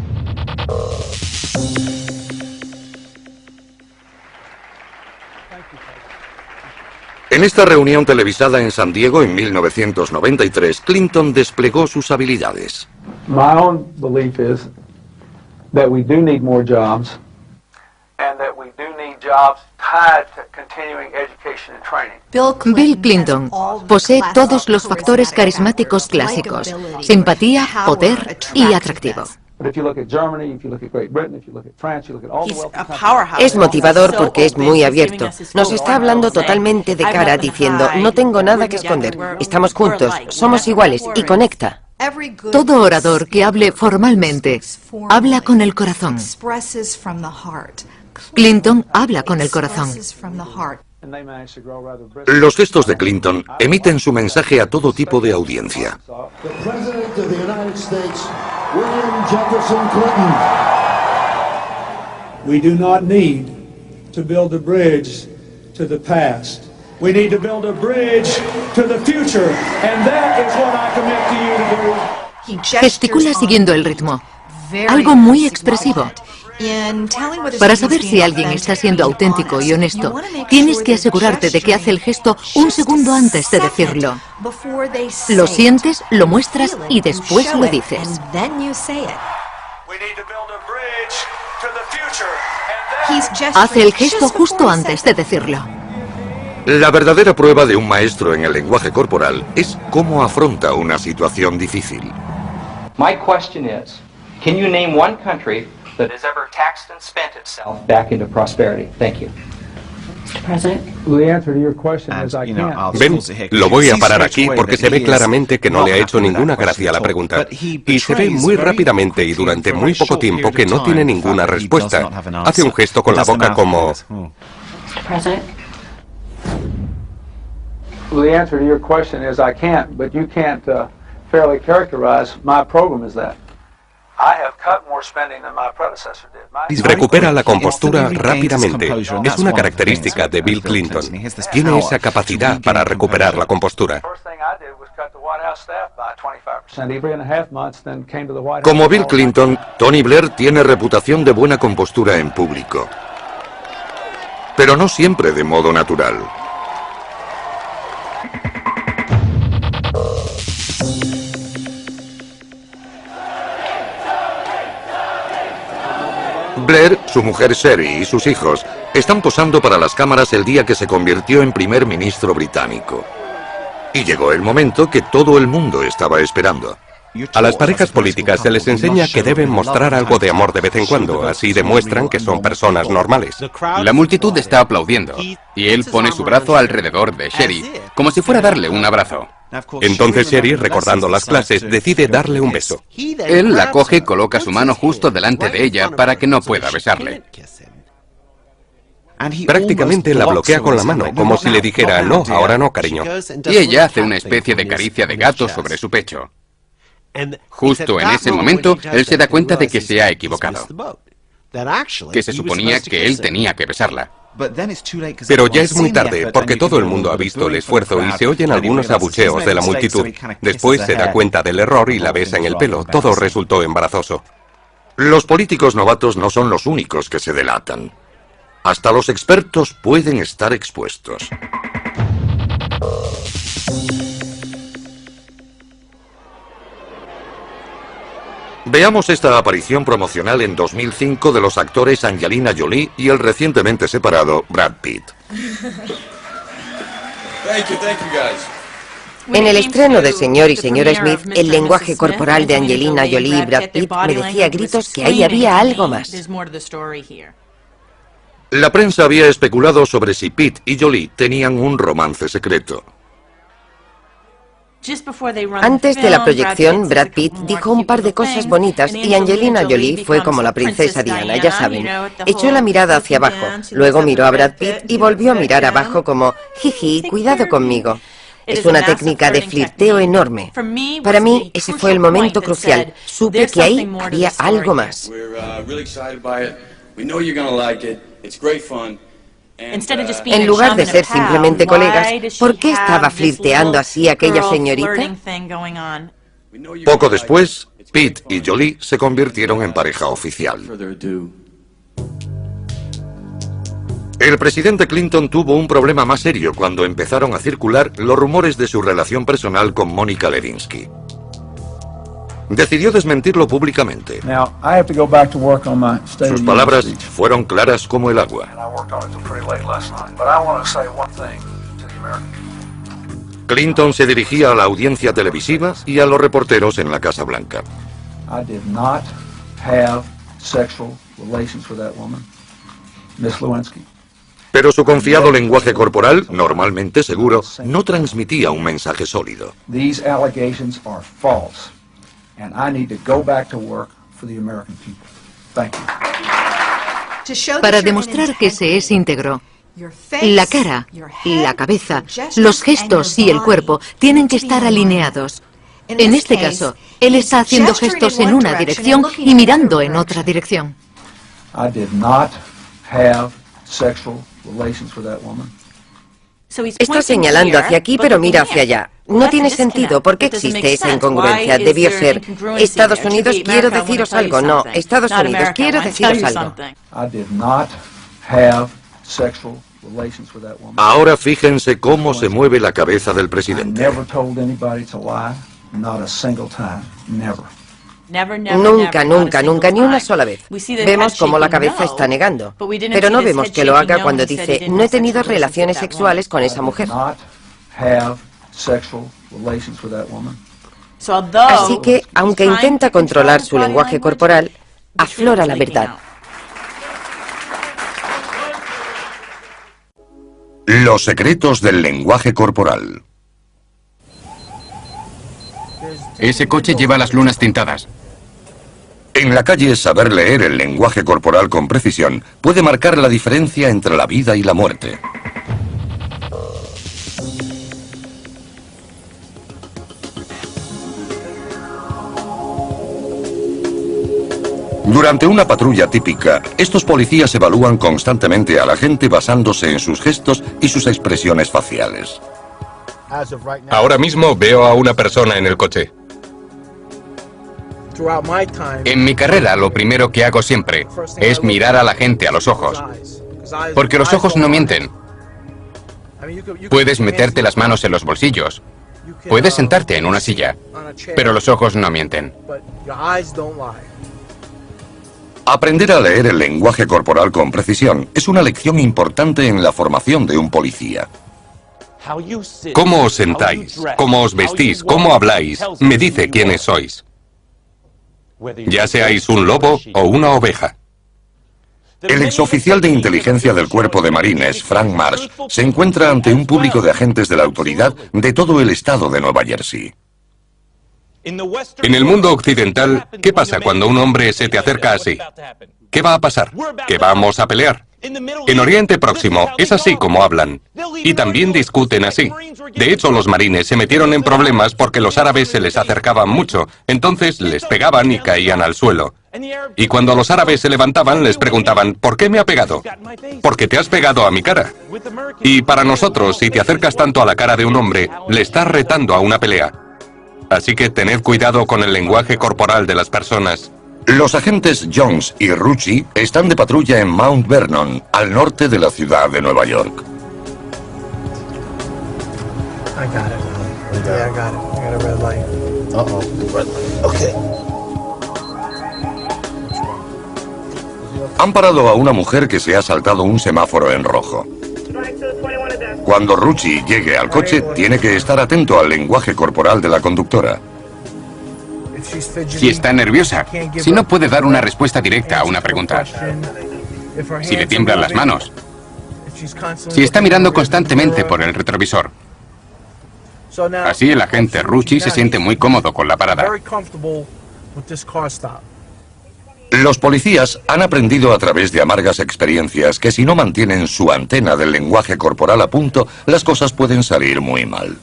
En esta reunión televisada en San Diego en 1993, Clinton desplegó sus habilidades. My own belief is that we do need more jobs, Bill Clinton posee todos los factores carismáticos clásicos: simpatía, poder y atractivo. Es motivador porque es muy abierto. Nos está hablando totalmente de cara, diciendo, no tengo nada que esconder, estamos juntos, somos iguales, y conecta. Todo orador que hable formalmente habla con el corazón. Clinton habla con el corazón. Los gestos de Clinton emiten su mensaje a todo tipo de audiencia. William Jefferson Clinton. We do not need to build a bridge to the past. We need to build a bridge to the future, and that is what I commit to you to do. Gesticula siguiendo el ritmo. Algo muy expresivo. Para saber si alguien está siendo auténtico y honesto, tienes que asegurarte de que hace el gesto un segundo antes de decirlo. Lo sientes, lo muestras y después lo dices. Hace el gesto justo antes de decirlo. La verdadera prueba de un maestro en el lenguaje corporal es cómo afronta una situación difícil. My question is, can you name one country that has ever taxed and spent itself back into prosperity? Thank you. Mr. President. The answer to your question is I can't. Ven, lo voy a parar aquí porque se ve claramente que no le ha hecho ninguna gracia a la pregunta. Y se ve muy rápidamente y durante muy poco tiempo que no tiene ninguna respuesta. Hace un gesto con la boca como... Mr. President. The answer to your question is I can't, but you can't fairly characterize my program as that. I have cut more spending than my predecessor did. Recupera la compostura rápidamente. Es una característica de Bill Clinton. Tiene esa capacidad para recuperar la compostura. Como Bill Clinton, Tony Blair tiene reputación de buena compostura en público. Pero no siempre de modo natural. Blair, su mujer Sherry y sus hijos están posando para las cámaras el día que se convirtió en primer ministro británico. Y llegó el momento que todo el mundo estaba esperando. A las parejas políticas se les enseña que deben mostrar algo de amor de vez en cuando, así demuestran que son personas normales. La multitud está aplaudiendo, y él pone su brazo alrededor de Sherry, como si fuera a darle un abrazo. Entonces Sherry, recordando las clases, decide darle un beso. Él la coge y coloca su mano justo delante de ella para que no pueda besarle. Prácticamente la bloquea con la mano, como si le dijera, no, ahora no, cariño. Y ella hace una especie de caricia de gato sobre su pecho. Justo en ese momento, él se da cuenta de que se ha equivocado, que se suponía que él tenía que besarla. Pero ya es muy tarde, porque todo el mundo ha visto el esfuerzo y se oyen algunos abucheos de la multitud. Después se da cuenta del error y la besa en el pelo. Todo resultó embarazoso. Los políticos novatos no son los únicos que se delatan. Hasta los expertos pueden estar expuestos. Veamos esta aparición promocional en 2005 de los actores Angelina Jolie y el recientemente separado Brad Pitt. En el estreno de Señor y Señora Smith, el lenguaje corporal de Angelina Jolie y Brad Pitt me decía a gritos que ahí había algo más. La prensa había especulado sobre si Pitt y Jolie tenían un romance secreto. Antes de la proyección, Brad Pitt dijo un par de cosas bonitas y Angelina Jolie fue como la princesa Diana, ya saben. Echó la mirada hacia abajo, luego miró a Brad Pitt y volvió a mirar abajo como, jiji, cuidado conmigo. Es una técnica de flirteo enorme. Para mí, ese fue el momento crucial. Supe que ahí había algo más. En lugar de ser simplemente colegas, ¿por qué estaba flirteando así aquella señorita? Poco después, Pitt y Jolie se convirtieron en pareja oficial. El presidente Clinton tuvo un problema más serio cuando empezaron a circular los rumores de su relación personal con Mónica Lewinsky. decidió desmentirlo públicamente. Now, I have to go back to work on my State of Sus the palabras Union speech. fueron claras como el agua. And I worked on it till pretty late last night. But I want to say one thing to the American. Clinton se dirigía a la audiencia televisiva y a los reporteros en la Casa Blanca. I did not have sexual relations with that woman, Miss Lewinsky. Pero su confiado lenguaje corporal, normalmente seguro, no transmitía un mensaje sólido. These allegations are false, and I need to go back to work for the American people. Thank you. Para demostrar que se es íntegro, la cara, la cabeza, los gestos y el cuerpo tienen que estar alineados. En este caso, él está haciendo gestos en una dirección y mirando en otra dirección. I did not have sexual relations with that woman. Está señalando hacia aquí, pero mira hacia allá. No tiene sentido. ¿Por qué existe esa incongruencia? Debió ser Estados Unidos, quiero deciros algo. No, Estados Unidos, quiero deciros algo. I did not have sexual relations with that woman. Ahora fíjense cómo se mueve la cabeza del presidente. Never told anybody to lie, not a single time, never. Nunca, nunca, nunca, ni una sola vez. Vemos cómo la cabeza está negando, pero no vemos que lo haga cuando dice, no he tenido relaciones sexuales con esa mujer. Así que, aunque intenta controlar su lenguaje corporal, aflora la verdad. Los secretos del lenguaje corporal. Ese coche lleva las lunas tintadas. En la calle, saber leer el lenguaje corporal con precisión puede marcar la diferencia entre la vida y la muerte. Durante una patrulla típica, estos policías evalúan constantemente a la gente basándose en sus gestos y sus expresiones faciales. Ahora mismo veo a una persona en el coche. En mi carrera, lo primero que hago siempre es mirar a la gente a los ojos. Porque los ojos no mienten. Puedes meterte las manos en los bolsillos. Puedes sentarte en una silla. Pero los ojos no mienten. Aprender a leer el lenguaje corporal con precisión es una lección importante en la formación de un policía. Cómo os sentáis, cómo os vestís, cómo habláis, me dice quiénes sois. Ya seáis un lobo o una oveja. El exoficial de inteligencia del Cuerpo de Marines, Frank Marsh, se encuentra ante un público de agentes de la autoridad de todo el estado de Nueva Jersey. En el mundo occidental, ¿qué pasa cuando un hombre se te acerca así? ¿Qué va a pasar? ¿Que vamos a pelear? En Oriente Próximo es así como hablan. Y también discuten así. De hecho, los marines se metieron en problemas porque los árabes se les acercaban mucho. Entonces les pegaban y caían al suelo. Y cuando los árabes se levantaban, les preguntaban, ¿por qué me ha pegado? Porque te has pegado a mi cara. Y para nosotros, si te acercas tanto a la cara de un hombre, le estás retando a una pelea. Así que tened cuidado con el lenguaje corporal de las personas. Los agentes Jones y Rucci están de patrulla en Mount Vernon, al norte de la ciudad de Nueva York. I got it. Yeah, I got it. I got a red light. Uh-oh. Red light. Okay. Han parado a una mujer que se ha saltado un semáforo en rojo. Cuando Rucci llegue al coche, tiene que estar atento al lenguaje corporal de la conductora. Si está nerviosa, si no puede dar una respuesta directa a una pregunta, si le tiemblan las manos, si está mirando constantemente por el retrovisor. Así el agente Rucci se siente muy cómodo con la parada. Los policías han aprendido a través de amargas experiencias que si no mantienen su antena del lenguaje corporal a punto, las cosas pueden salir muy mal.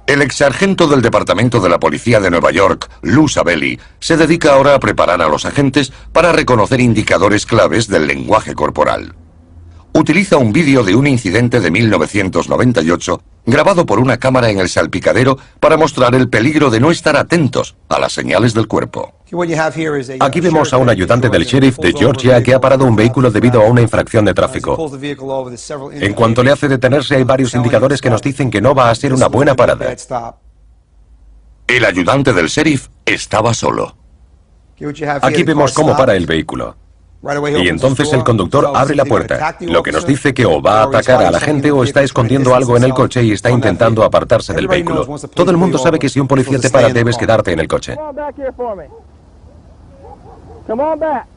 El exsargento del Departamento de la Policía de Nueva York, Lou Sabelli, se dedica ahora a preparar a los agentes para reconocer indicadores claves del lenguaje corporal. Utiliza un vídeo de un incidente de 1998 grabado por una cámara en el salpicadero para mostrar el peligro de no estar atentos a las señales del cuerpo. Aquí vemos a un ayudante del sheriff de Georgia que ha parado un vehículo debido a una infracción de tráfico. En cuanto le hace detenerse, hay varios indicadores que nos dicen que no va a ser una buena parada. El ayudante del sheriff estaba solo. Aquí vemos cómo para el vehículo. Y entonces el conductor abre la puerta, lo que nos dice que o va a atacar a la gente o está escondiendo algo en el coche y está intentando apartarse del vehículo. Todo el mundo sabe que si un policía te para debes quedarte en el coche.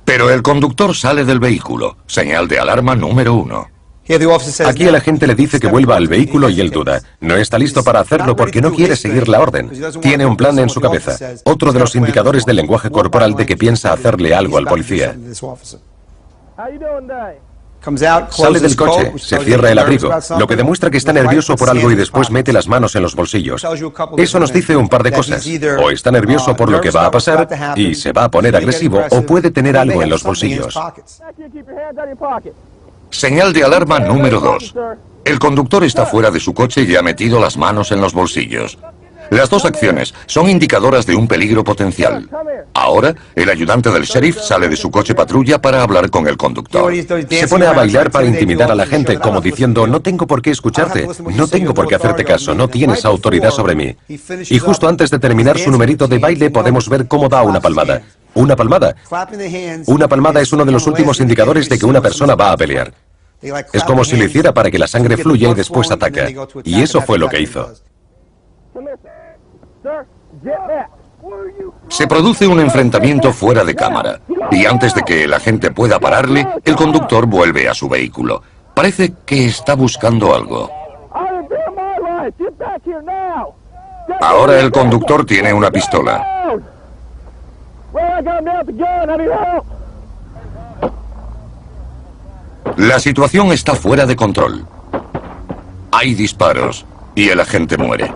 Pero el conductor sale del vehículo. Señal de alarma número 1. Aquí el agente le dice que vuelva al vehículo y él duda. No está listo para hacerlo porque no quiere seguir la orden. Tiene un plan en su cabeza. Otro de los indicadores del lenguaje corporal de que piensa hacerle algo al policía. Sale del coche, se cierra el abrigo, lo que demuestra que está nervioso por algo y después mete las manos en los bolsillos. Eso nos dice un par de cosas. O está nervioso por lo que va a pasar y se va a poner agresivo, o puede tener algo en los bolsillos. Señal de alarma número 2. El conductor está fuera de su coche y ha metido las manos en los bolsillos. Las dos acciones son indicadoras de un peligro potencial. Ahora, el ayudante del sheriff sale de su coche patrulla para hablar con el conductor. Se pone a bailar para intimidar a la gente, como diciendo, no tengo por qué escucharte, no tengo por qué hacerte caso, no tienes autoridad sobre mí. Y justo antes de terminar su numerito de baile podemos ver cómo da una palmada. ¿Una palmada? Una palmada es uno de los últimos indicadores de que una persona va a pelear. Es como si lo hiciera para que la sangre fluya y después ataca. Y eso fue lo que hizo. Se produce un enfrentamiento fuera de cámara, y antes de que el agente pueda pararle, el conductor vuelve a su vehículo. Parece que está buscando algo. Ahora el conductor tiene una pistola. La situación está fuera de control. Hay disparos, y el agente muere.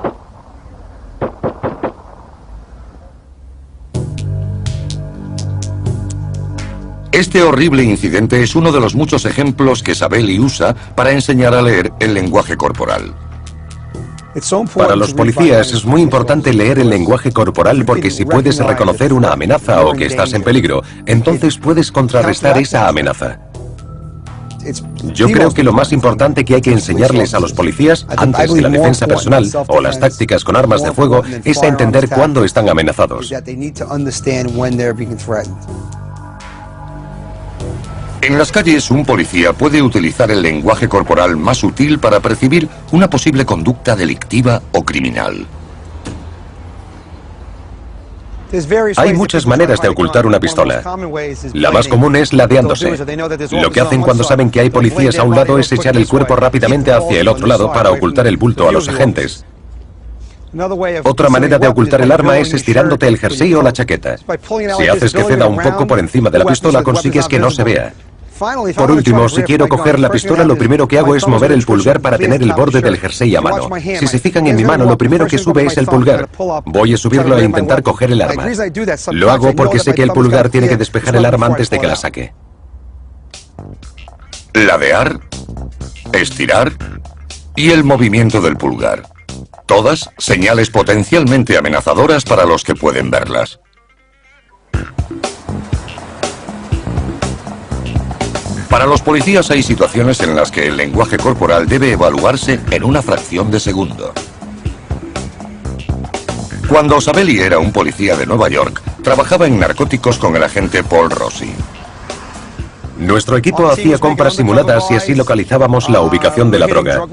Este horrible incidente es uno de los muchos ejemplos que Sabelli usa para enseñar a leer el lenguaje corporal. Para los policías es muy importante leer el lenguaje corporal porque si puedes reconocer una amenaza o que estás en peligro, entonces puedes contrarrestar esa amenaza. Yo creo que lo más importante que hay que enseñarles a los policías, antes de la defensa personal o las tácticas con armas de fuego, es a entender cuándo están amenazados. En las calles, un policía puede utilizar el lenguaje corporal más sutil para percibir una posible conducta delictiva o criminal. Hay muchas maneras de ocultar una pistola. La más común es ladeándose. Lo que hacen cuando saben que hay policías a un lado es echar el cuerpo rápidamente hacia el otro lado para ocultar el bulto a los agentes. Otra manera de ocultar el arma es estirándote el jersey o la chaqueta. Si haces que ceda un poco por encima de la pistola, consigues que no se vea. Por último, si quiero coger la pistola, lo primero que hago es mover el pulgar para tener el borde del jersey a mano. Si se fijan en mi mano, lo primero que sube es el pulgar. Voy a subirlo e intentar coger el arma. Lo hago porque sé que el pulgar tiene que despejar el arma antes de que la saque. Ladear, estirar y el movimiento del pulgar. Todas señales potencialmente amenazadoras para los que pueden verlas. Para los policías hay situaciones en las que el lenguaje corporal debe evaluarse en una fracción de segundo. Cuando Sabelli era un policía de Nueva York, trabajaba en narcóticos con el agente Paul Rossi. Nuestro equipo hacía compras simuladas y así localizábamos la ubicación de la droga.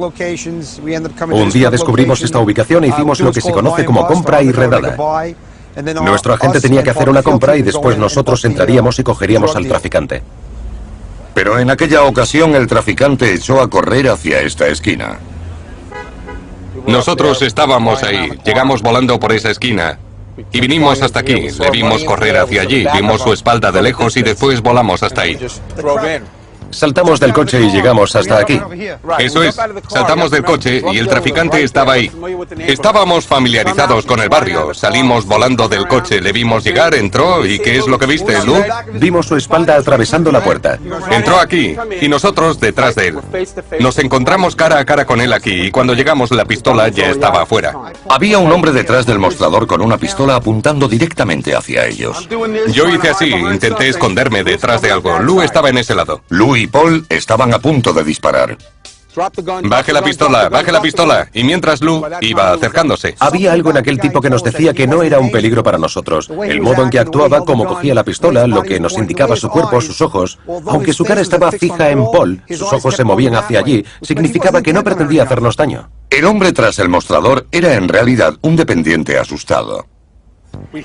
Un día descubrimos esta ubicación e hicimos lo que se conoce como compra y redada. Nuestro agente tenía que hacer una compra y después nosotros entraríamos y cogeríamos al traficante. Pero en aquella ocasión el traficante echó a correr hacia esta esquina. Nosotros estábamos ahí, llegamos volando por esa esquina y vinimos hasta aquí. Le vimos correr hacia allí, vimos su espalda de lejos y después volamos hasta ahí. Saltamos del coche y llegamos hasta aquí. Eso es, saltamos del coche y el traficante estaba ahí. Estábamos familiarizados con el barrio, salimos volando del coche, le vimos llegar, entró y ¿qué es lo que viste, Lou? Vimos su espalda atravesando la puerta. Entró aquí y nosotros detrás de él. Nos encontramos cara a cara con él aquí y cuando llegamos la pistola ya estaba afuera. Había un hombre detrás del mostrador con una pistola apuntando directamente hacia ellos. Yo hice así, intenté esconderme detrás de algo. Lou estaba en ese lado. Lou y Paul estaban a punto de disparar. Baje la pistola, baje la pistola. Y mientras Lou iba acercándose. Había algo en aquel tipo que nos decía que no era un peligro para nosotros. El modo en que actuaba, cómo cogía la pistola, lo que nos indicaba su cuerpo, sus ojos. Aunque su cara estaba fija en Paul, sus ojos se movían hacia allí, significaba que no pretendía hacernos daño. El hombre tras el mostrador era en realidad un dependiente asustado.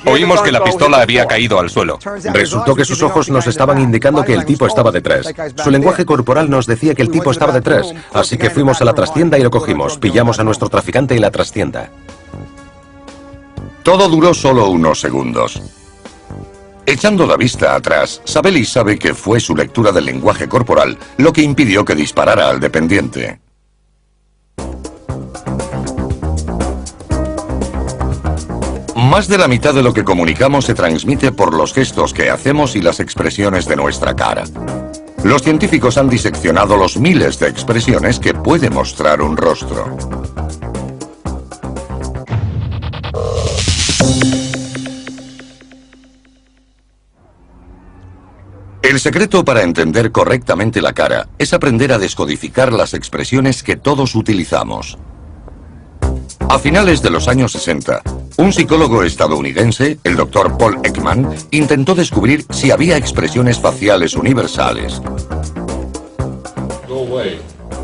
Oímos que la pistola había caído al suelo. Resultó que sus ojos nos estaban indicando que el tipo estaba detrás. Su lenguaje corporal nos decía que el tipo estaba detrás. Así que fuimos a la trastienda y lo cogimos. Pillamos a nuestro traficante en la trastienda. Todo duró solo unos segundos. Echando la vista atrás, Sabelli sabe que fue su lectura del lenguaje corporal lo que impidió que disparara al dependiente. Más de la mitad de lo que comunicamos se transmite por los gestos que hacemos y las expresiones de nuestra cara. Los científicos han diseccionado los miles de expresiones que puede mostrar un rostro. El secreto para entender correctamente la cara es aprender a descodificar las expresiones que todos utilizamos. A finales de los años 60, un psicólogo estadounidense, el Dr. Paul Ekman, intentó descubrir si había expresiones faciales universales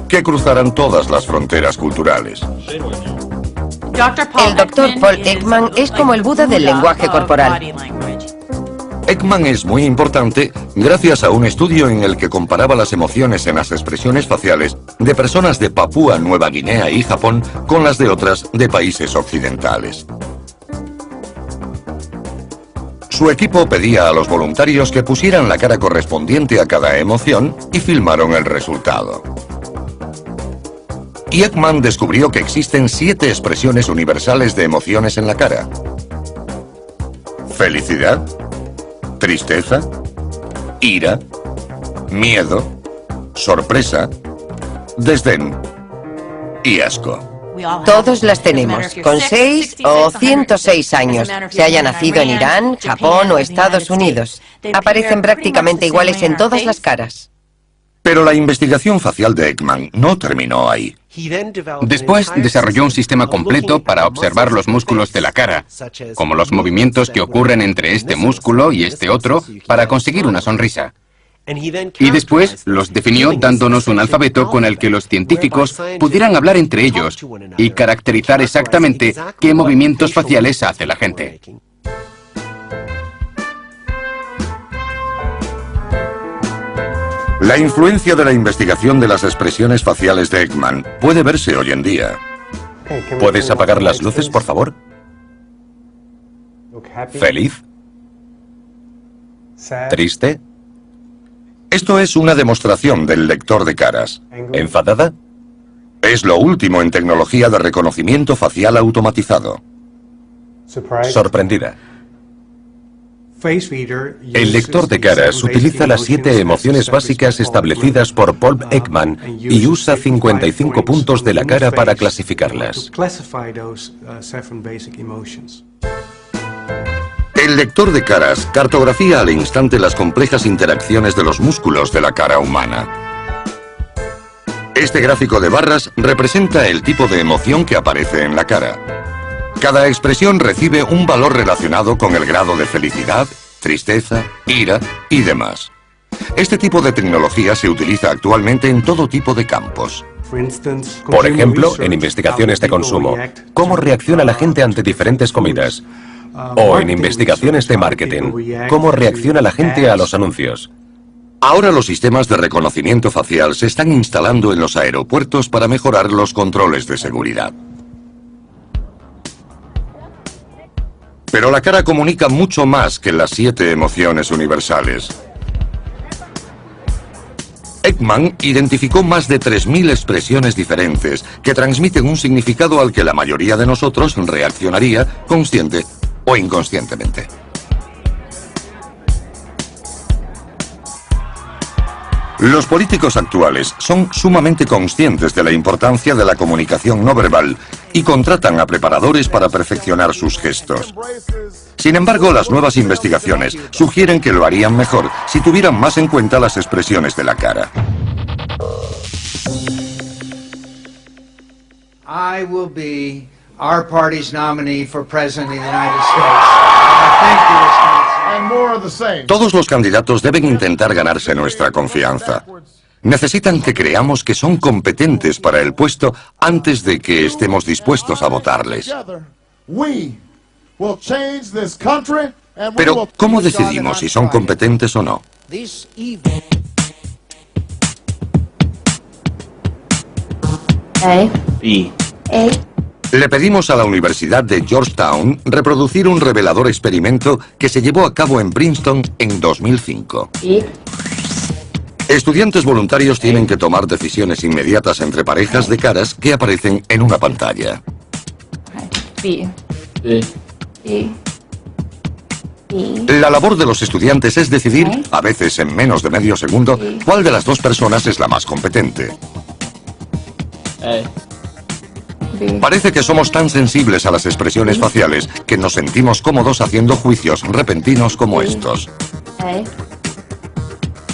que cruzaran todas las fronteras culturales. El Dr. Paul Ekman es como el Buda del lenguaje corporal. Ekman es muy importante gracias a un estudio en el que comparaba las emociones en las expresiones faciales de personas de Papúa Nueva Guinea y Japón con las de otras de países occidentales. Su equipo pedía a los voluntarios que pusieran la cara correspondiente a cada emoción y filmaron el resultado. Y Ekman descubrió que existen 7 expresiones universales de emociones en la cara. Felicidad, tristeza, ira, miedo, sorpresa, desdén y asco. Todos las tenemos, con 6 o 106 años, se haya nacido en Irán, Japón o Estados Unidos. Aparecen prácticamente iguales en todas las caras. Pero la investigación facial de Ekman no terminó ahí. Después desarrolló un sistema completo para observar los músculos de la cara, como los movimientos que ocurren entre este músculo y este otro para conseguir una sonrisa. Y después los definió dándonos un alfabeto con el que los científicos pudieran hablar entre ellos y caracterizar exactamente qué movimientos faciales hace la gente. La influencia de la investigación de las expresiones faciales de Ekman puede verse hoy en día. ¿Puedes apagar las luces, por favor? ¿Feliz? ¿Triste? Esto es una demostración del lector de caras. ¿Enfadada? Es lo último en tecnología de reconocimiento facial automatizado. Sorprendida. El lector de caras utiliza las 7 emociones básicas establecidas por Paul Ekman y usa 55 puntos de la cara para clasificarlas. El lector de caras cartografía al instante las complejas interacciones de los músculos de la cara humana. Este gráfico de barras representa el tipo de emoción que aparece en la cara. Cada expresión recibe un valor relacionado con el grado de felicidad, tristeza, ira y demás. Este tipo de tecnología se utiliza actualmente en todo tipo de campos. Por ejemplo, en investigaciones de consumo, cómo reacciona la gente ante diferentes comidas. O en investigaciones de marketing, cómo reacciona la gente a los anuncios. Ahora los sistemas de reconocimiento facial se están instalando en los aeropuertos para mejorar los controles de seguridad. Pero la cara comunica mucho más que las 7 emociones universales. Ekman identificó más de 3.000 expresiones diferentes que transmiten un significado al que la mayoría de nosotros reaccionaría consciente o inconscientemente. Los políticos actuales son sumamente conscientes de la importancia de la comunicación no verbal y contratan a preparadores para perfeccionar sus gestos. Sin embargo, las nuevas investigaciones sugieren que lo harían mejor si tuvieran más en cuenta las expresiones de la cara. I will be our party's nominee for President of the United States. Thank you, Wisconsin. And more of the same. Todos los candidatos deben intentar ganarse nuestra confianza. Necesitan que creamos que son competentes para el puesto antes de que estemos dispuestos a votarles. Pero, ¿cómo decidimos si son competentes o no? Le pedimos a la Universidad de Georgetown reproducir un revelador experimento que se llevó a cabo en Princeton en 2005. Estudiantes voluntarios tienen que tomar decisiones inmediatas entre parejas de caras que aparecen en una pantalla. La labor de los estudiantes es decidir, a veces en menos de medio segundo, cuál de las dos personas es la más competente. Parece que somos tan sensibles a las expresiones faciales que nos sentimos cómodos haciendo juicios repentinos como estos.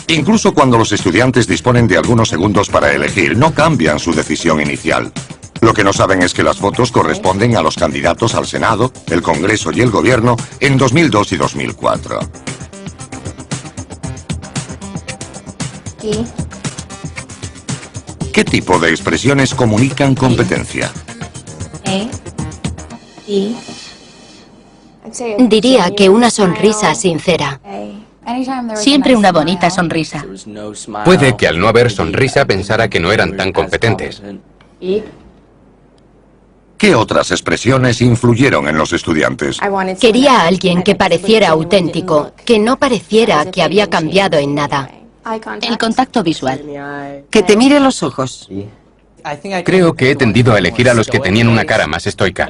Incluso cuando los estudiantes disponen de algunos segundos para elegir, no cambian su decisión inicial. Lo que no saben es que las votos corresponden a los candidatos al Senado, el Congreso y el Gobierno en 2002 y 2004. ¿Qué tipo de expresiones comunican competencia? Diría que una sonrisa sincera. Siempre una bonita sonrisa. Puede que al no haber sonrisa pensara que no eran tan competentes. ¿Qué otras expresiones influyeron en los estudiantes? Quería a alguien que pareciera auténtico, que no pareciera que había cambiado en nada. El contacto visual. Que te mire los ojos. Creo que he tendido a elegir a los que tenían una cara más estoica.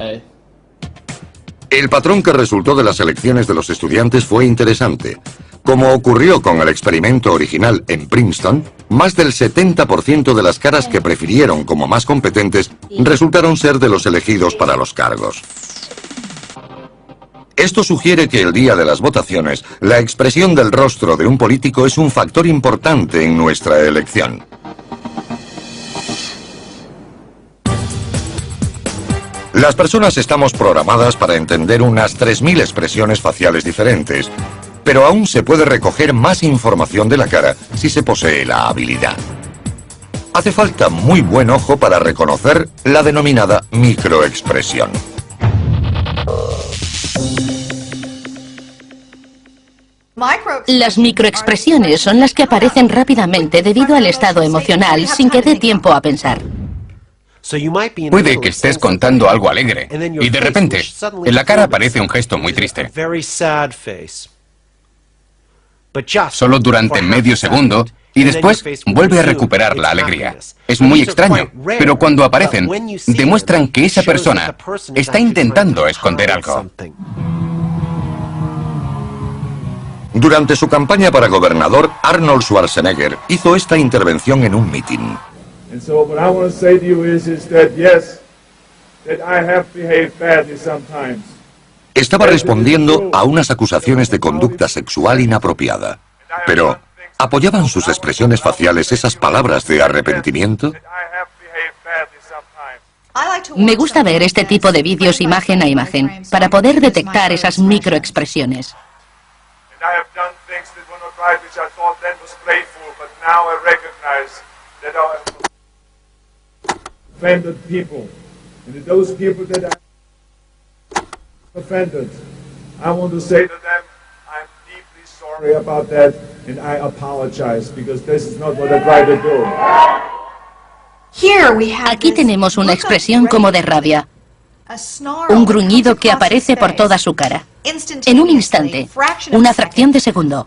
El patrón que resultó de las elecciones de los estudiantes fue interesante. Como ocurrió con el experimento original en Princeton, más del 70% de las caras que prefirieron como más competentes resultaron ser de los elegidos para los cargos. Esto sugiere que el día de las votaciones, la expresión del rostro de un político es un factor importante en nuestra elección. Las personas estamos programadas para entender unas 3.000 expresiones faciales diferentes, pero aún se puede recoger más información de la cara si se posee la habilidad. Hace falta muy buen ojo para reconocer la denominada microexpresión. Las microexpresiones son las que aparecen rápidamente debido al estado emocional sin que dé tiempo a pensar. Puede que estés contando algo alegre y de repente en la cara aparece un gesto muy triste. Solo durante medio segundo y después vuelve a recuperar la alegría. Es muy extraño, pero cuando aparecen, demuestran que esa persona está intentando esconder algo. Durante su campaña para gobernador, Arnold Schwarzenegger hizo esta intervención en un mitin. And so what I want to say to you is that yes, that I have behaved badly sometimes. Estaba respondiendo a unas acusaciones de conducta sexual inapropiada. Pero, ¿apoyaban sus expresiones faciales esas palabras de arrepentimiento? Me gusta ver este tipo de vídeos imagen a imagen para poder detectar esas microexpresiones. Offended people, and to those people that are offended, I want to say to them, I'm deeply sorry about that, and I apologize because this is not what I tried to do. Aquí tenemos una expresión como de rabia, un gruñido que aparece por toda su cara. En un instante, una fracción de segundo.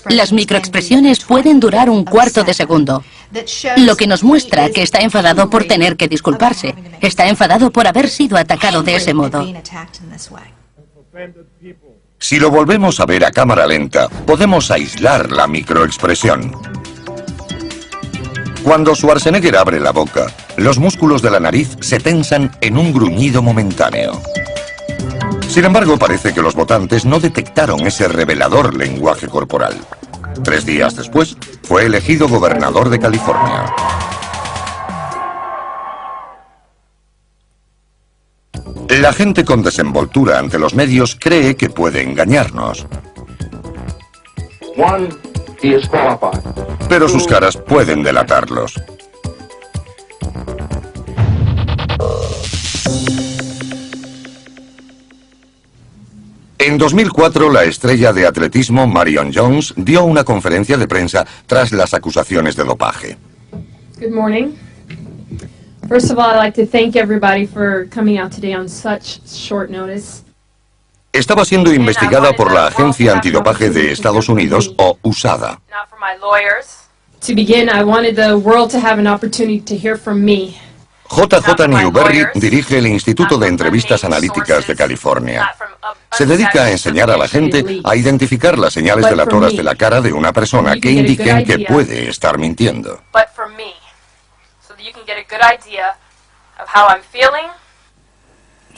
Las microexpresiones pueden durar un cuarto de segundo, lo que nos muestra que está enfadado por tener que disculparse. Está enfadado por haber sido atacado de ese modo. Si lo volvemos a ver a cámara lenta, podemos aislar la microexpresión. Cuando Schwarzenegger abre la boca, los músculos de la nariz se tensan en un gruñido momentáneo. Sin embargo, parece que los votantes no detectaron ese revelador lenguaje corporal. 3 días después, fue elegido gobernador de California. La gente con desenvoltura ante los medios cree que puede engañarnos. Pero sus caras pueden delatarlos. En 2004, la estrella de atletismo Marion Jones dio una conferencia de prensa tras las acusaciones de dopaje. Good morning. First of all, I'd like to thank everybody for coming out today on such short notice. Estaba siendo investigada por la Agencia Antidopaje de Estados Unidos, o USADA. To begin, I wanted the world to have an opportunity to hear from me. JJ Newberry dirige el Instituto de Entrevistas Analíticas de California. Se dedica a enseñar a la gente a identificar las señales delatoras de la cara de una persona que indiquen que puede estar mintiendo.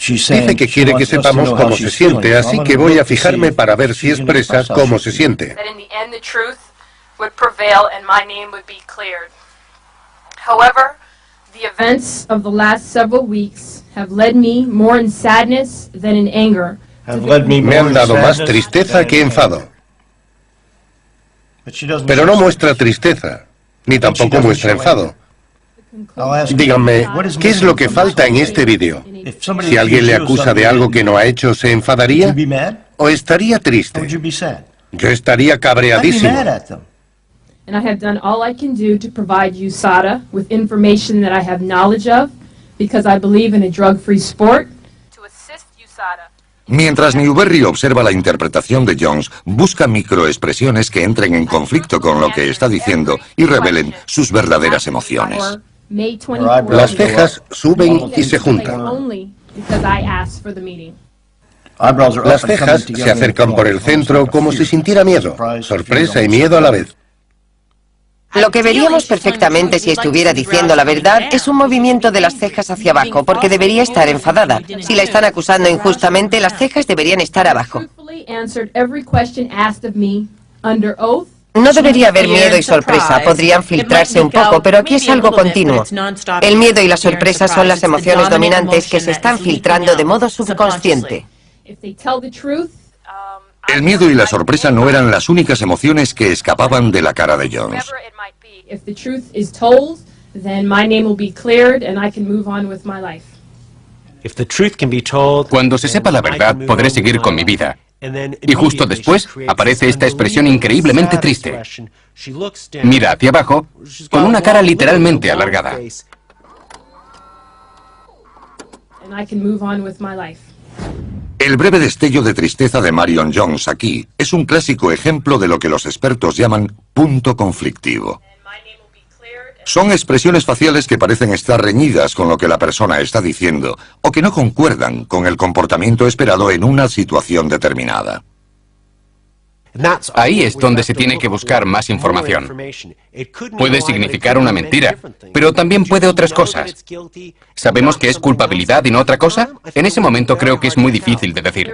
Dice que quiere que sepamos cómo se siente, así que voy a fijarme para ver si expresa cómo se siente. The events of the last several weeks have led me more in sadness than in anger. Me han dado más tristeza que enfado. Pero no muestra tristeza, ni tampoco muestra enfado. Díganme, ¿qué es lo que falta en este vídeo? Si alguien le acusa de algo que no ha hecho, ¿se enfadaría? ¿O estaría triste? Yo estaría cabreadísimo. And I have done all I can do to provide USADA with information that I have knowledge of, because I believe in a drug-free sport. Mientras Newberry observa la interpretación de Jones, busca microexpresiones que entren en conflicto con lo que está diciendo y revelen sus verdaderas emociones. Las cejas suben y se juntan. Las cejas se acercan por el centro como si sintiera miedo, sorpresa y miedo a la vez. Lo que veríamos perfectamente si estuviera diciendo la verdad es un movimiento de las cejas hacia abajo, porque debería estar enfadada. Si la están acusando injustamente, las cejas deberían estar abajo. No debería haber miedo y sorpresa, podrían filtrarse un poco, pero aquí es algo continuo. El miedo y la sorpresa son las emociones dominantes que se están filtrando de modo subconsciente. El miedo y la sorpresa no eran las únicas emociones que escapaban de la cara de Jones. Cuando se sepa la verdad, podré seguir con mi vida. Y justo después aparece esta expresión increíblemente triste. Mira hacia abajo, con una cara literalmente alargada. El breve destello de tristeza de Marion Jones aquí es un clásico ejemplo de lo que los expertos llaman punto conflictivo. Son expresiones faciales que parecen estar reñidas con lo que la persona está diciendo o que no concuerdan con el comportamiento esperado en una situación determinada. Ahí es donde se tiene que buscar más información. Puede significar una mentira, pero también puede otras cosas. ¿Sabemos que es culpabilidad y no otra cosa? En ese momento creo que es muy difícil de decir.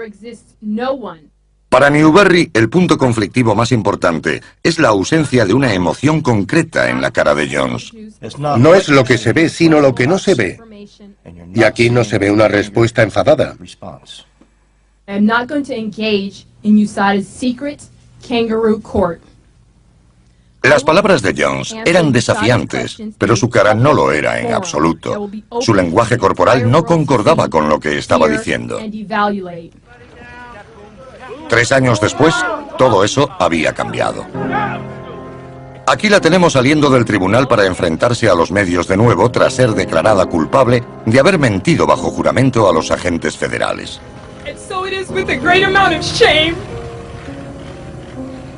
Para Newberry, el punto conflictivo más importante es la ausencia de una emoción concreta en la cara de Jones. No es lo que se ve, sino lo que no se ve. Y aquí no se ve una respuesta enfadada. Las palabras de Jones eran desafiantes, pero su cara no lo era en absoluto. Su lenguaje corporal no concordaba con lo que estaba diciendo. 3 años después, todo eso había cambiado. Aquí la tenemos saliendo del tribunal para enfrentarse a los medios de nuevo tras ser declarada culpable de haber mentido bajo juramento a los agentes federales. So it is with a great amount of shame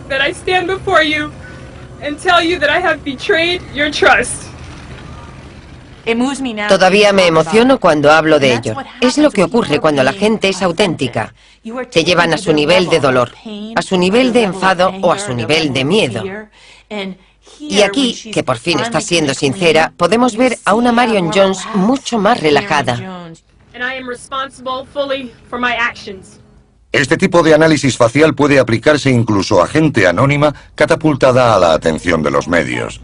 that I stand before you and tell you that I have betrayed your trust. Todavía me emociono cuando hablo de ello. Es lo que ocurre cuando la gente es auténtica. Te llevan a su nivel de dolor, a su nivel de enfado o a su nivel de miedo. Y aquí, que por fin está siendo sincera, podemos ver a una Marion Jones mucho más relajada. Este tipo de análisis facial puede aplicarse incluso a gente anónima catapultada a la atención de los medios.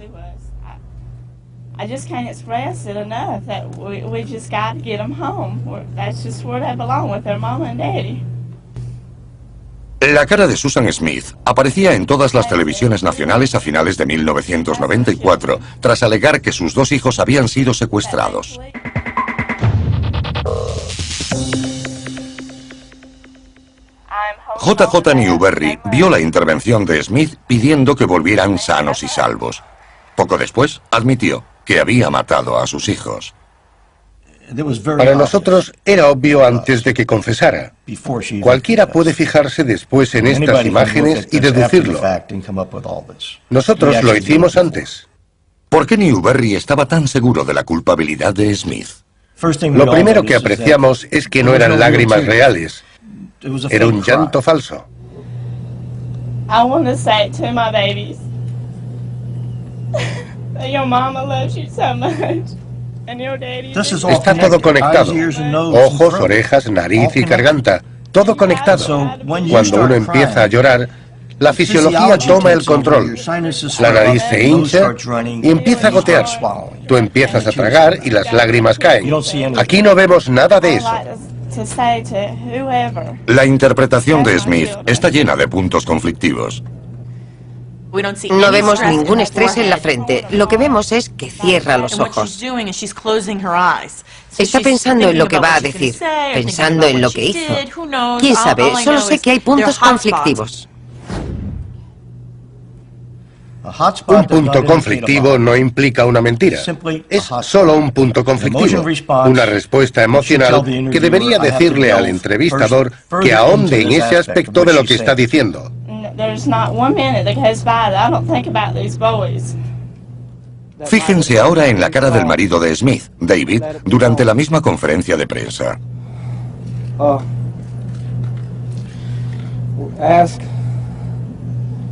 I just can't express it enough that we just got to get them home. That's just where they belong, with their mama and daddy. La cara de Susan Smith aparecía en todas las televisiones nacionales a finales de 1994, tras alegar que sus dos hijos habían sido secuestrados. JJ Newberry vio la intervención de Smith pidiendo que volvieran sanos y salvos. Poco después, admitió que había matado a sus hijos. Para nosotros era obvio antes de que confesara. Cualquiera puede fijarse después en estas imágenes y deducirlo. Nosotros lo hicimos antes. ¿Por qué Newberry estaba tan seguro de la culpabilidad de Smith? Lo primero que apreciamos es que no eran lágrimas reales. Era un llanto falso. I want to say to my babies that your mama loves you so much. Está todo conectado. Ojos, orejas, nariz y garganta. Todo conectado. Cuando uno empieza a llorar, la fisiología toma el control. La nariz se hincha y empieza a gotear. Tú empiezas a tragar y las lágrimas caen. Aquí no vemos nada de eso. La interpretación de Smith está llena de puntos conflictivos. No vemos ningún estrés en la frente. Lo que vemos es que cierra los ojos. Está pensando en lo que va a decir, pensando en lo que hizo. ¿Quién sabe? Solo sé que hay puntos conflictivos. Un punto conflictivo no implica una mentira. Es solo un punto conflictivo. Una respuesta emocional que debería decirle al entrevistador que ahonde en ese aspecto de lo que está diciendo. Fíjense ahora en la cara del marido de Smith, David, durante la misma conferencia de prensa. Ask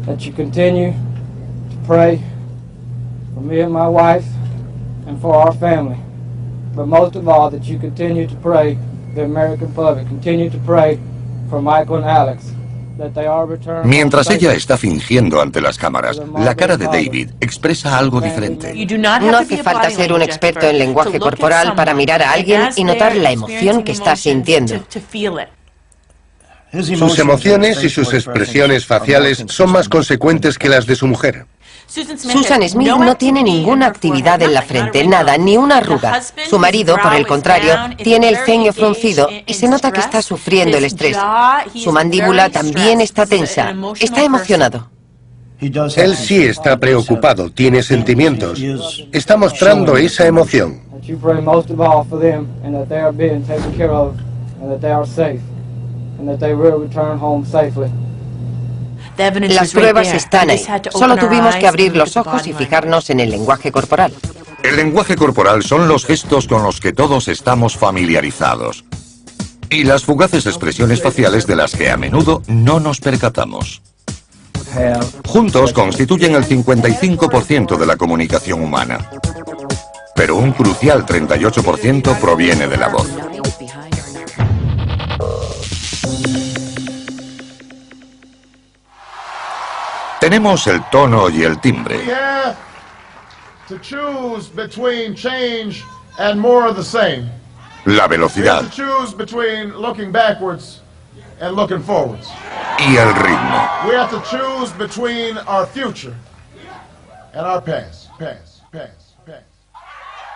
that you continue to pray for me and my wife and for our family. But most of all, that you continue to pray the American public. Continue to pray for Michael and Alex. Mientras ella está fingiendo ante las cámaras, la cara de David expresa algo diferente. No hace falta ser un experto en lenguaje corporal para mirar a alguien y notar la emoción que está sintiendo. Sus emociones y sus expresiones faciales son más consecuentes que las de su mujer. Susan Smith no tiene ninguna actividad en la frente, nada, ni una arruga. Su marido, por el contrario, tiene el ceño fruncido y se nota que está sufriendo el estrés. Su mandíbula también está tensa, está emocionado. Él sí está preocupado, tiene sentimientos. Está mostrando esa emoción. Las pruebas están ahí. Solo tuvimos que abrir los ojos y fijarnos en el lenguaje corporal. El lenguaje corporal son los gestos con los que todos estamos familiarizados. Y las fugaces expresiones faciales de las que a menudo no nos percatamos. Juntos constituyen el 55% de la comunicación humana. Pero un crucial 38% proviene de la voz. Tenemos el tono y el timbre. La velocidad. Y el ritmo.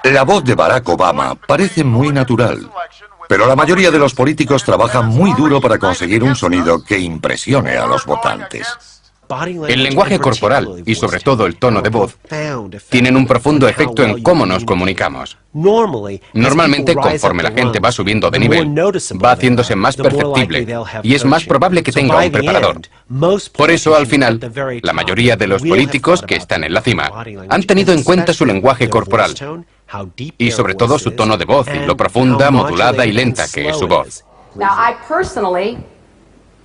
La voz de Barack Obama parece muy natural, pero la mayoría de los políticos trabajan muy duro para conseguir un sonido que impresione a los votantes. El lenguaje corporal, y sobre todo el tono de voz, tienen un profundo efecto en cómo nos comunicamos. Normalmente, conforme la gente va subiendo de nivel, va haciéndose más perceptible, y es más probable que tenga un preparador. Por eso, al final, la mayoría de los políticos que están en la cima han tenido en cuenta su lenguaje corporal, y sobre todo su tono de voz, y lo profunda, modulada y lenta que es su voz. Now, I personally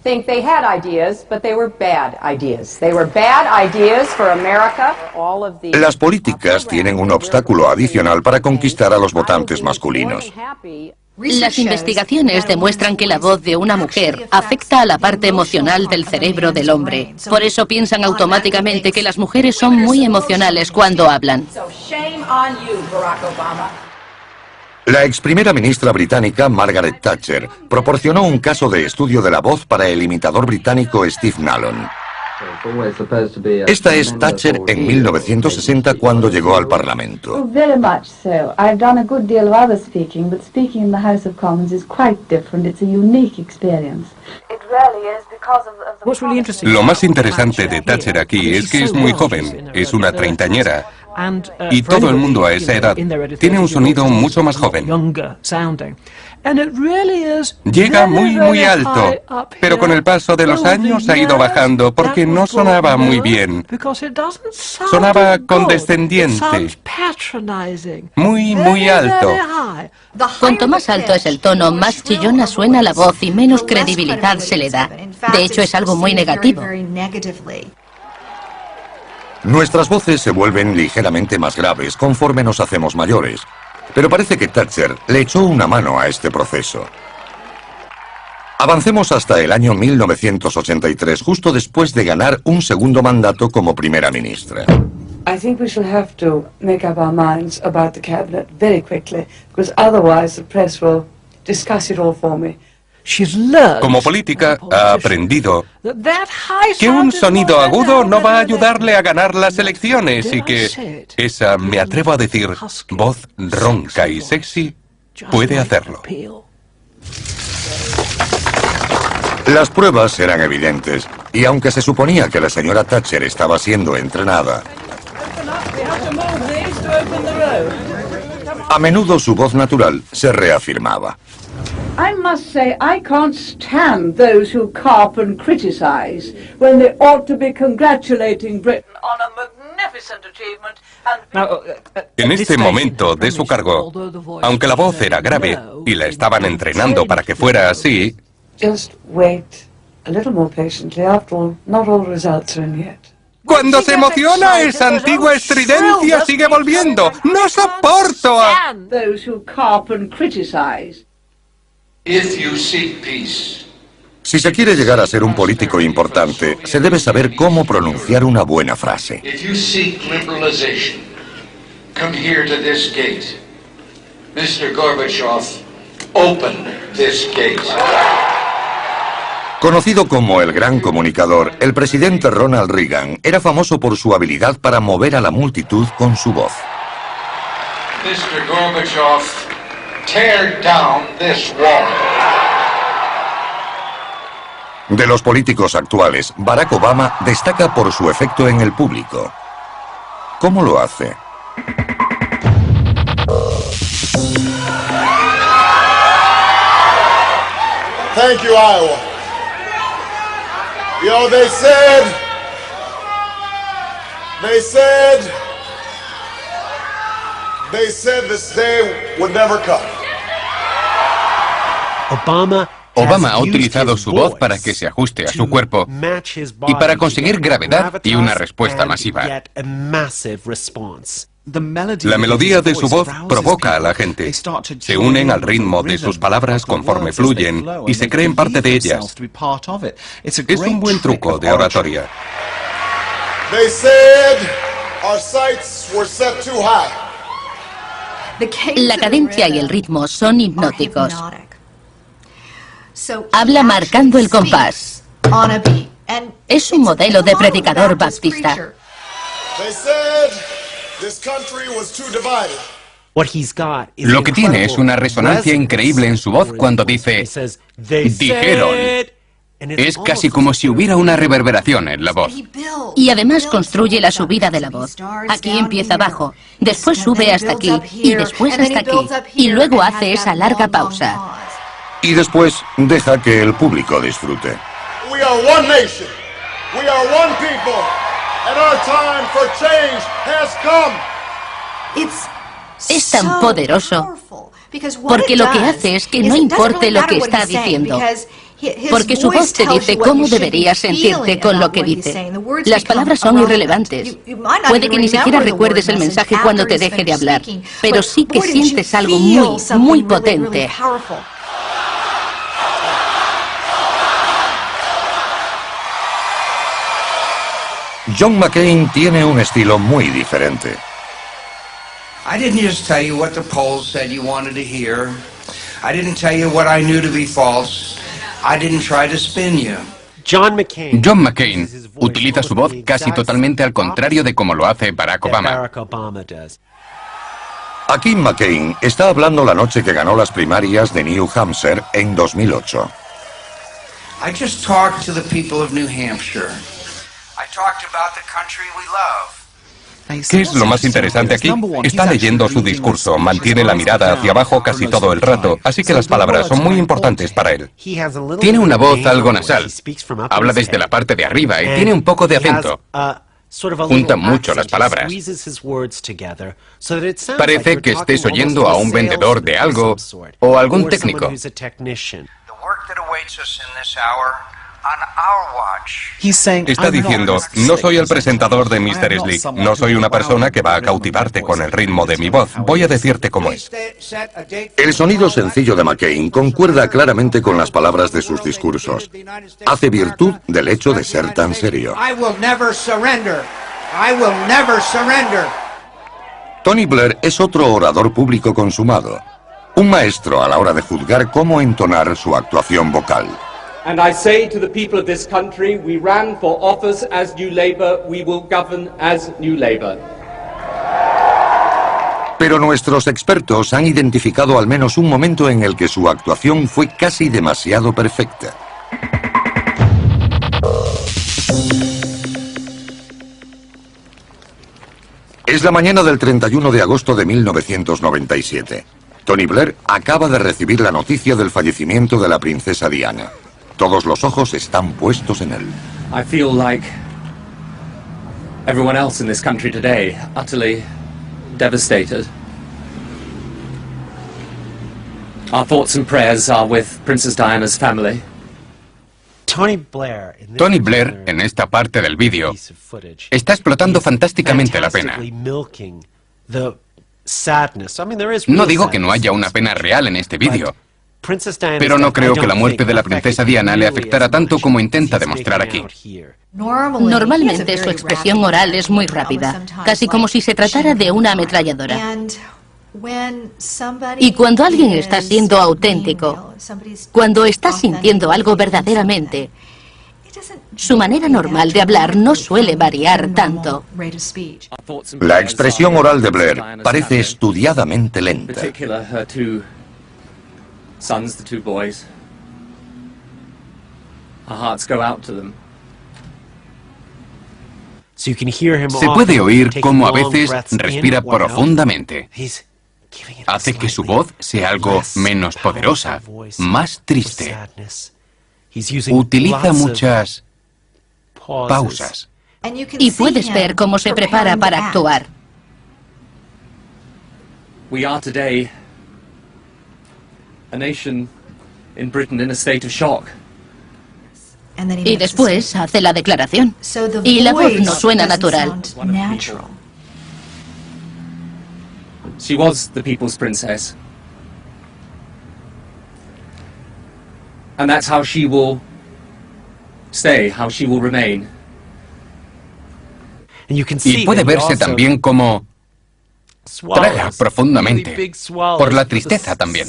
think they had ideas, but they were bad ideas. They were bad ideas for America. All of the Las políticas tienen un obstáculo adicional para conquistar a los votantes masculinos. Las investigaciones demuestran que la voz de una mujer afecta a la parte emocional del cerebro del hombre. Por eso piensan automáticamente que las mujeres son muy emocionales cuando hablan. La ex primera ministra británica Margaret Thatcher proporcionó un caso de estudio de la voz para el imitador británico Steve Nallon. Esta es Thatcher en 1960 cuando llegó al Parlamento. Very much so. I've done a good deal of other speaking, but speaking in the House of Commons is quite different. It's a unique experience. It really is because of the... Lo más interesante de Thatcher aquí es que es muy joven, es una treintañera, y todo el mundo a esa edad tiene un sonido mucho más joven. Llega muy alto, pero con el paso de los años ha ido bajando porque no sonaba muy bien. Sonaba condescendiente, muy alto. Cuanto más alto es el tono, más chillona suena la voz y menos credibilidad se le da. De hecho, es algo muy negativo. Nuestras voces se vuelven ligeramente más graves conforme nos hacemos mayores, pero parece que Thatcher le echó una mano a este proceso. Avancemos hasta el año 1983, justo después de ganar un segundo mandato como primera ministra. I think we shall have to make up our minds about the cabinet very quickly, because otherwise the press will discuss it all for me. Como política, ha aprendido que un sonido agudo no va a ayudarle a ganar las elecciones y que esa, me atrevo a decir, voz ronca y sexy puede hacerlo. Las pruebas eran evidentes, y aunque se suponía que la señora Thatcher estaba siendo entrenada, a menudo su voz natural se reafirmaba. I must say I can't stand those who carp and criticize when they ought to be congratulating Britain on a magnificent achievement. En este momento de su cargo, aunque la voz era grave y la estaban entrenando para que fuera así, Just wait a little more patiently. After all, not all results are in yet. cuando se emociona, esa antigua estridencia sigue volviendo. ¡No soporto a... Those who carp and criticize. Si se quiere llegar a ser un político importante, se debe saber cómo pronunciar una buena frase. Come here to this gate. Mr. Gorbachev, open this gate. Conocido como el gran comunicador, el presidente Ronald Reagan era famoso por su habilidad para mover a la multitud con su voz. Mr. Gorbachev, tear down this wall. De los políticos actuales, Barack Obama destaca por su efecto en el público. ¿Cómo lo hace? Thank you, Iowa. You know, they said this day would never come. Obama ha utilizado su voz para que se ajuste a su cuerpo y para conseguir gravedad y una respuesta masiva. La melodía de su voz provoca a la gente. Se unen al ritmo de sus palabras conforme fluyen y se creen parte de ellas. Es un buen truco de oratoria. La cadencia y el ritmo son hipnóticos. Habla marcando el compás. Es un modelo de predicador baptista. Lo que tiene es una resonancia increíble en su voz cuando dice «dijeron». Es casi como si hubiera una reverberación en la voz. Y además construye la subida de la voz. Aquí empieza abajo, después sube hasta aquí, y después hasta aquí, y luego hace esa larga pausa. Y después deja que el público disfrute. We are one nation. We are one people. And our time for change has come. Es tan poderoso porque lo que hace es que no importe lo que está diciendo. Porque su voz te dice cómo deberías sentirte con lo que dice. Las palabras son irrelevantes. Puede que ni siquiera recuerdes el mensaje cuando te deje de hablar, pero sí que sientes algo muy, muy potente. John McCain tiene un estilo muy diferente. I didn't just tell you what the polls said you wanted to hear. I didn't tell you what I knew to be false. I didn't try to spin you. John McCain utiliza su voz casi totalmente al contrario de como lo hace Barack Obama. Aquí McCain está hablando la noche que ganó las primarias de New Hampshire en 2008. I just talked to the people of New Hampshire. I talked about the country we love. ¿Qué es lo más interesante aquí? Está leyendo su discurso, mantiene la mirada hacia abajo casi todo el rato, así que las palabras son muy importantes para él. Tiene una voz algo nasal, habla desde la parte de arriba y tiene un poco de acento. Junta mucho las palabras. Parece que estés oyendo a un vendedor de algo o algún técnico. Está diciendo, no soy el presentador de Mr. Slick, no soy una persona que va a cautivarte con el ritmo de mi voz, voy a decirte cómo es. El sonido sencillo de McCain concuerda claramente con las palabras de sus discursos. Hace virtud del hecho de ser tan serio. Tony Blair es otro orador público consumado, un maestro a la hora de juzgar cómo entonar su actuación vocal. And I say to the people of this country, we ran for office as New Labour, we will govern as New Labour. Pero nuestros expertos han identificado al menos un momento en el que su actuación fue casi demasiado perfecta. Es la mañana del 31 de agosto de 1997. Tony Blair acaba de recibir la noticia del fallecimiento de la princesa Diana. Todos los ojos están puestos en él. I feel like everyone else in this country today, utterly devastated. Our thoughts and prayers are with Princess Diana's family. Tony Blair, en esta parte del vídeo, está explotando fantásticamente la pena. No digo que no haya una pena real en este vídeo, pero no creo que la muerte de la princesa Diana le afectara tanto como intenta demostrar aquí. Normalmente su expresión oral es muy rápida, casi como si se tratara de una ametralladora. Y cuando alguien está siendo auténtico, cuando está sintiendo algo verdaderamente, su manera normal de hablar no suele variar tanto. La expresión oral de Blair parece estudiadamente lenta. Se puede oír cómo a veces respira profundamente. Hace que su voz sea algo menos poderosa, más triste. Utiliza muchas pausas. Y puedes ver cómo se prepara para actuar. We are today a nation in Britain in a state of shock. Y después hace la declaración. Y la voz no suena natural. She was the people's princess. And that's how she will stay, how she will remain. Y puede verse también como traga profundamente, por la tristeza también.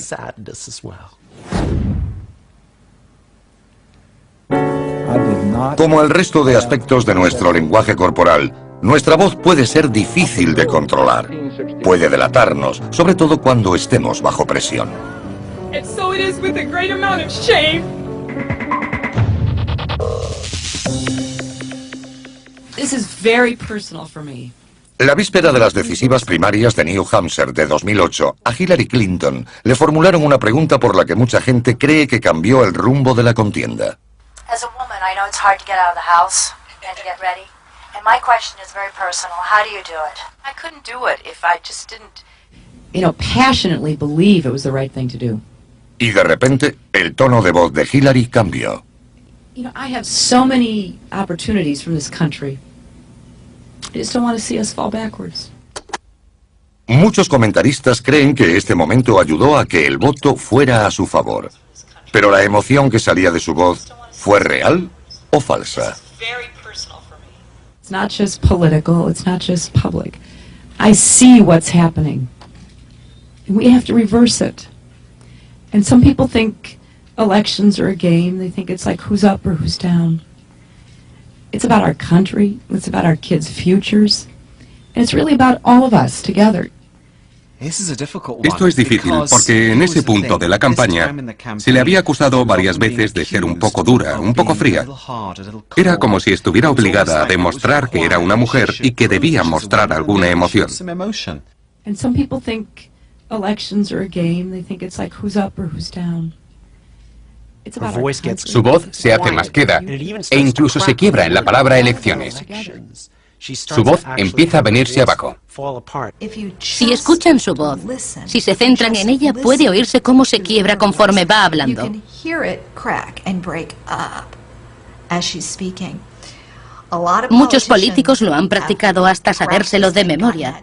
Como el resto de aspectos de nuestro lenguaje corporal, nuestra voz puede ser difícil de controlar. Puede delatarnos, sobre todo cuando estemos bajo presión. La víspera de las decisivas primarias de New Hampshire de 2008, a Hillary Clinton le formularon una pregunta por la que mucha gente cree que cambió el rumbo de la contienda. As a woman, I know it's hard to get out of the house and to get ready. And my question is very personal. How do you do it? I couldn't do it if I just didn't, passionately believe it was the right thing to do. Y de repente, el tono de voz de Hillary cambió. You know, I have so many opportunities from this country. I just don't want to see us fall backwards. Muchos comentaristas creen que este momento ayudó a que el voto fuera a su favor. Pero la emoción que salía de su voz, ¿fue real o falsa? It's not just political, it's not just public. I see what's happening. And we have to reverse it. And some people think elections are a game. They think it's like who's up or who's down. It's about our country. It's about our kids' futures. And it's really about all of us together. Esto es difícil porque en ese punto de la campaña se le había acusado varias veces de ser un poco dura, un poco fría. Era como si estuviera obligada a demostrar que era una mujer y que debía mostrar alguna emoción. And some people think elections are a game. They think it's like who's up or who's down. It's about our country. Su voz se hace más queda e incluso se quiebra en la palabra elecciones. Su voz empieza a venirse abajo. Si escuchan su voz, si se centran en ella, puede oírse cómo se quiebra conforme va hablando. Muchos políticos lo han practicado hasta sabérselo de memoria.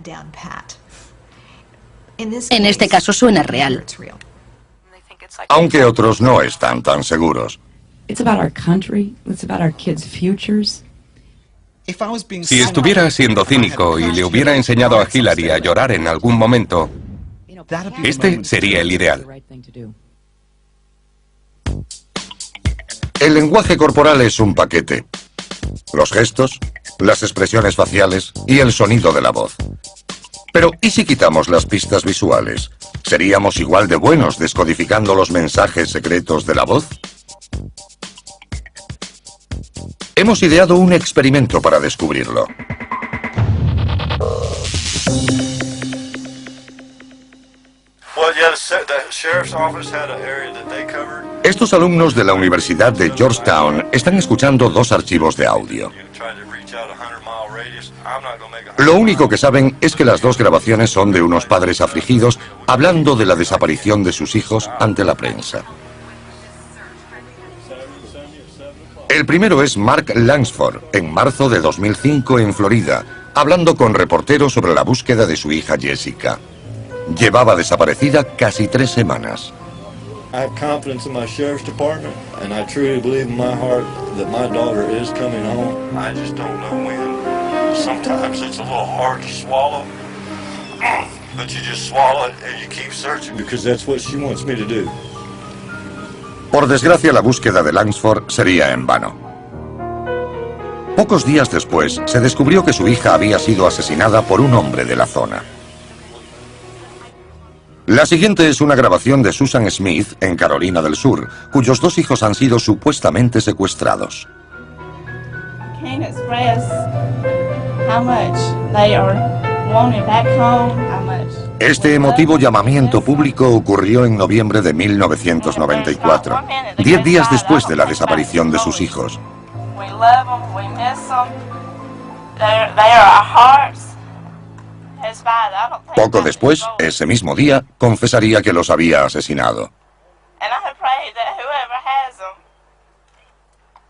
En este caso suena real. Aunque otros no están tan seguros. It's about our country. It's about our kids' futures. Si estuviera siendo cínico y le hubiera enseñado a Hillary a llorar en algún momento, este sería el ideal. El lenguaje corporal es un paquete. Los gestos, las expresiones faciales y el sonido de la voz. Pero, ¿y si quitamos las pistas visuales? ¿Seríamos igual de buenos descodificando los mensajes secretos de la voz? Hemos ideado un experimento para descubrirlo. Estos alumnos de la Universidad de Georgetown están escuchando dos archivos de audio. Lo único que saben es que las dos grabaciones son de unos padres afligidos hablando de la desaparición de sus hijos ante la prensa. El primero es Mark Langsford, en marzo de 2005 en Florida, hablando con reporteros sobre la búsqueda de su hija Jessica. Llevaba desaparecida casi 3 semanas. I have confidence in my sheriff's department, and I truly believe in my heart that my daughter is coming home. I just don't know when. Sometimes it's a little hard to swallow, but you just swallow it and you keep searching because that's what she wants me to do. Por desgracia, la búsqueda de Langsford sería en vano. Pocos días después, se descubrió que su hija había sido asesinada por un hombre de la zona. La siguiente es una grabación de Susan Smith en Carolina del Sur, cuyos 2 hijos han sido supuestamente secuestrados. Can't express how much they are wanted back home, how much. Este emotivo llamamiento público ocurrió en noviembre de 1994, 10 días después de la desaparición de sus hijos. We love them, we miss them. They are our hearts. It's bad. I don't think Poco después, ese mismo día, confesaría que los había asesinado. And I pray that whoever has them.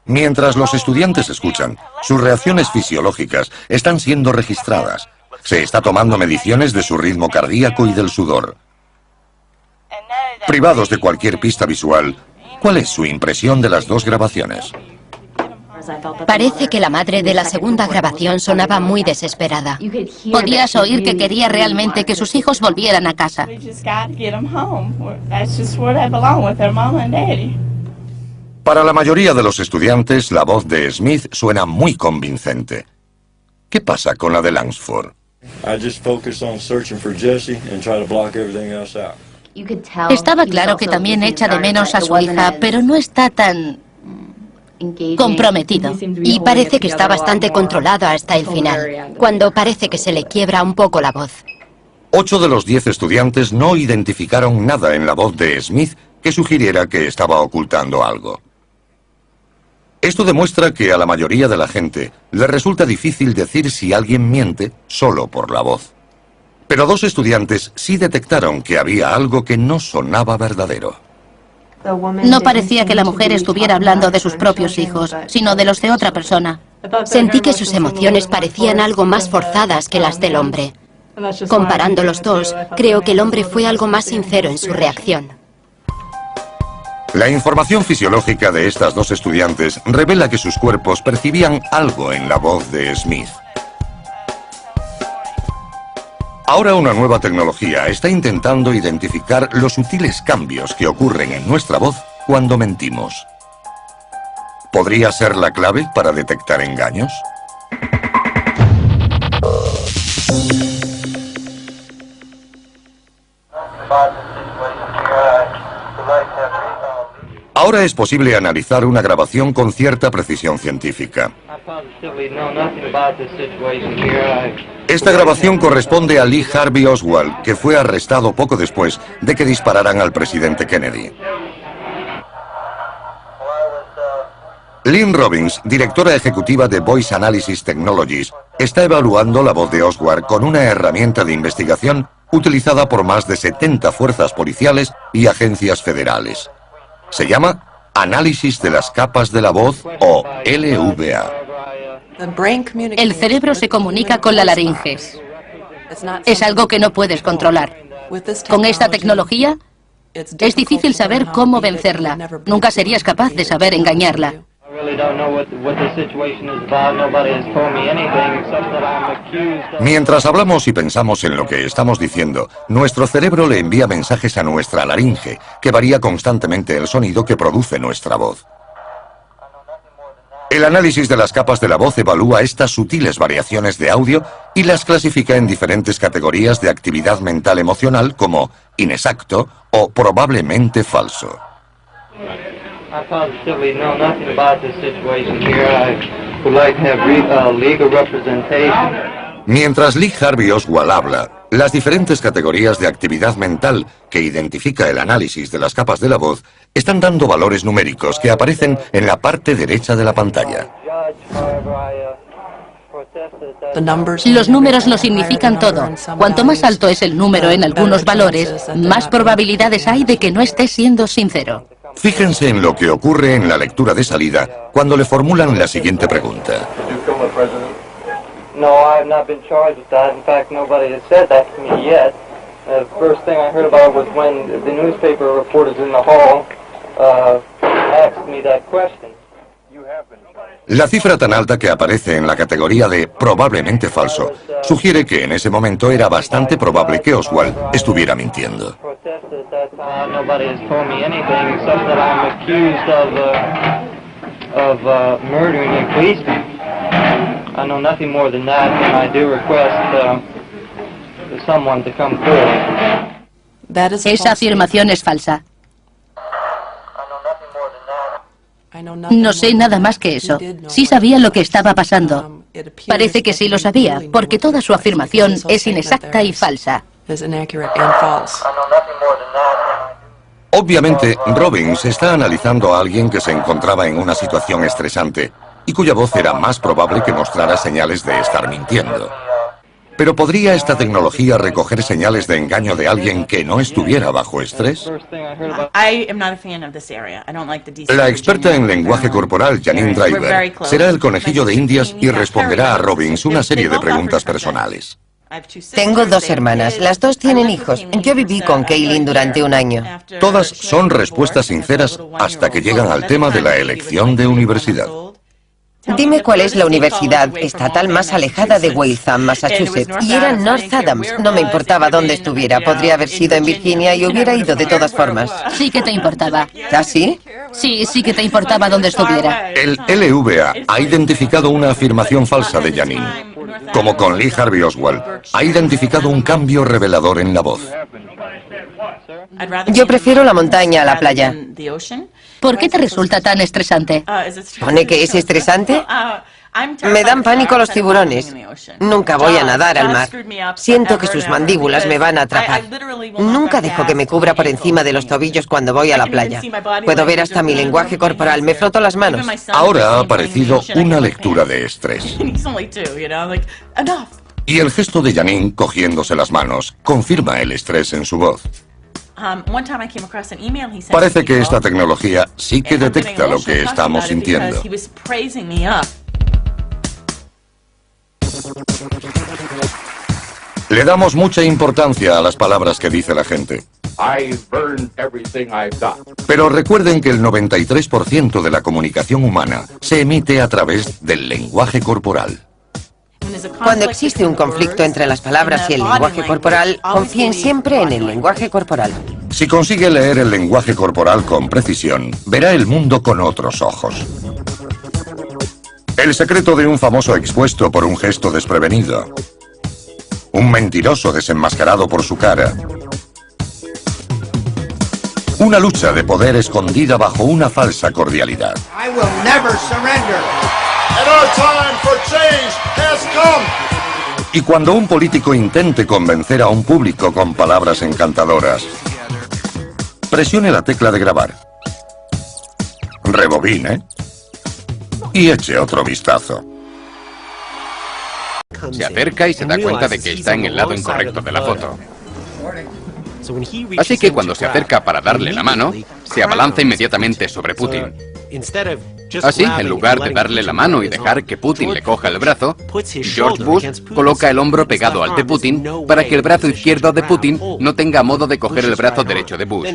Mientras los estudiantes escuchan, sus reacciones fisiológicas están siendo registradas. Se está tomando mediciones de su ritmo cardíaco y del sudor. Privados de cualquier pista visual, ¿cuál es su impresión de las 2 grabaciones? Parece que la madre de la segunda grabación sonaba muy desesperada. Podías oír que quería realmente que sus hijos volvieran a casa. We just got to get them home. That's just where they belong, with their mama and daddy. Para la mayoría de los estudiantes, la voz de Smith suena muy convincente. ¿Qué pasa con la de Langsford? I just focus on searching for Jessie and try to block everything else out. Estaba claro que también echa de menos a su hija, pero no está tan comprometido. Y parece que está bastante controlado hasta el final, cuando parece que se le quiebra un poco la voz. 8 de los 10 estudiantes no identificaron nada en la voz de Smith que sugiriera que estaba ocultando algo. Esto demuestra que a la mayoría de la gente le resulta difícil decir si alguien miente solo por la voz. Pero 2 estudiantes sí detectaron que había algo que no sonaba verdadero. No parecía que la mujer estuviera hablando de sus propios hijos, sino de los de otra persona. Sentí que sus emociones parecían algo más forzadas que las del hombre. Comparando los dos, creo que el hombre fue algo más sincero en su reacción. La información fisiológica de estas dos estudiantes revela que sus cuerpos percibían algo en la voz de Smith. Ahora una nueva tecnología está intentando identificar los sutiles cambios que ocurren en nuestra voz cuando mentimos. ¿Podría ser la clave para detectar engaños? Ahora es posible analizar una grabación con cierta precisión científica. Esta grabación corresponde a Lee Harvey Oswald, que fue arrestado poco después de que dispararan al presidente Kennedy. Lynn Robbins, directora ejecutiva de Voice Analysis Technologies, está evaluando la voz de Oswald con una herramienta de investigación utilizada por más de 70 fuerzas policiales y agencias federales. Se llama Análisis de las capas de la voz o LVA. El cerebro se comunica con la laringes. Es algo que no puedes controlar. Con esta tecnología, es difícil saber cómo vencerla. Nunca serías capaz de saber engañarla. Mientras hablamos y pensamos en lo que estamos diciendo, nuestro cerebro le envía mensajes a nuestra laringe, que varía constantemente el sonido que produce nuestra voz. El análisis de las capas de la voz evalúa estas sutiles variaciones de audio y las clasifica en diferentes categorías de actividad mental emocional como inexacto o probablemente falso. I positively know nothing about this situation here. I would like to have legal representation. Mientras Lee Harvey Oswald habla, las diferentes categorías de actividad mental que identifica el análisis de las capas de la voz están dando valores numéricos que aparecen en la parte derecha de la pantalla. Los números lo significan todo. Cuanto más alto es el número en algunos valores, más probabilidades hay de que no estés siendo sincero. Fíjense en lo que ocurre en la lectura de salida cuando le formulan la siguiente pregunta. No, I have not been charged with that. In fact, nobody has said that to me yet. The first thing I heard about was when the newspaper reporters in the hall asked me that question. La cifra tan alta que aparece en la categoría de probablemente falso sugiere que en ese momento era bastante probable que Oswald estuviera mintiendo. Nobody has told me anything except that I'm accused of murdering a policeman. I know nothing more than that, and I do request someone to come forward. Esa afirmación es falsa. No sé nada más que eso. Sí sabía lo que estaba pasando. Parece que sí lo sabía, porque toda su afirmación es inexacta y falsa. Obviamente, Robbins está analizando a alguien que se encontraba en una situación estresante y cuya voz era más probable que mostrara señales de estar mintiendo. Pero ¿podría esta tecnología recoger señales de engaño de alguien que no estuviera bajo estrés? La experta en lenguaje corporal, Janine Driver, será el conejillo de Indias y responderá a Robbins una serie de preguntas personales. Tengo 2 hermanas, las 2 tienen hijos. Yo viví con Kaylin durante un año. Todas son respuestas sinceras hasta que llegan al tema de la elección de universidad. Dime cuál es la universidad estatal más alejada de Waltham, Massachusetts. Y era North Adams. No me importaba dónde estuviera. Podría haber sido en Virginia y hubiera ido de todas formas. Sí que te importaba. ¿Ah, sí? Sí, sí que te importaba dónde estuviera. El LVA ha identificado una afirmación falsa de Janine. Como con Lee Harvey Oswald, ha identificado un cambio revelador en la voz. Yo prefiero la montaña a la playa. ¿Por qué te resulta tan estresante? ¿Pone que es estresante? Me dan pánico los tiburones. Nunca voy a nadar al mar. Siento que sus mandíbulas me van a atrapar. Nunca dejo que me cubra por encima de los tobillos cuando voy a la playa. Puedo ver hasta mi lenguaje corporal. Me froto las manos. Ahora ha aparecido una lectura de estrés. Y el gesto de Janine cogiéndose las manos confirma el estrés en su voz. Parece que esta tecnología sí que detecta lo que estamos sintiendo. Le damos mucha importancia a las palabras que dice la gente. Pero recuerden que el 93% de la comunicación humana se emite a través del lenguaje corporal. Cuando existe un conflicto entre las palabras y el lenguaje corporal, confíen siempre en el lenguaje corporal. Si consigue leer el lenguaje corporal con precisión, verá el mundo con otros ojos. El secreto de un famoso expuesto por un gesto desprevenido. Un mentiroso desenmascarado por su cara. Una lucha de poder escondida bajo una falsa cordialidad. Y cuando un político intente convencer a un público con palabras encantadoras, presione la tecla de grabar, rebobine y eche otro vistazo. Se acerca y se da cuenta de que está en el lado incorrecto de la foto. Así que cuando se acerca para darle la mano, se abalanza inmediatamente sobre Putin. Así, en lugar de darle la mano y dejar que Putin le coja el brazo, George Bush coloca el hombro pegado al de Putin para que el brazo izquierdo de Putin no tenga modo de coger el brazo derecho de Bush.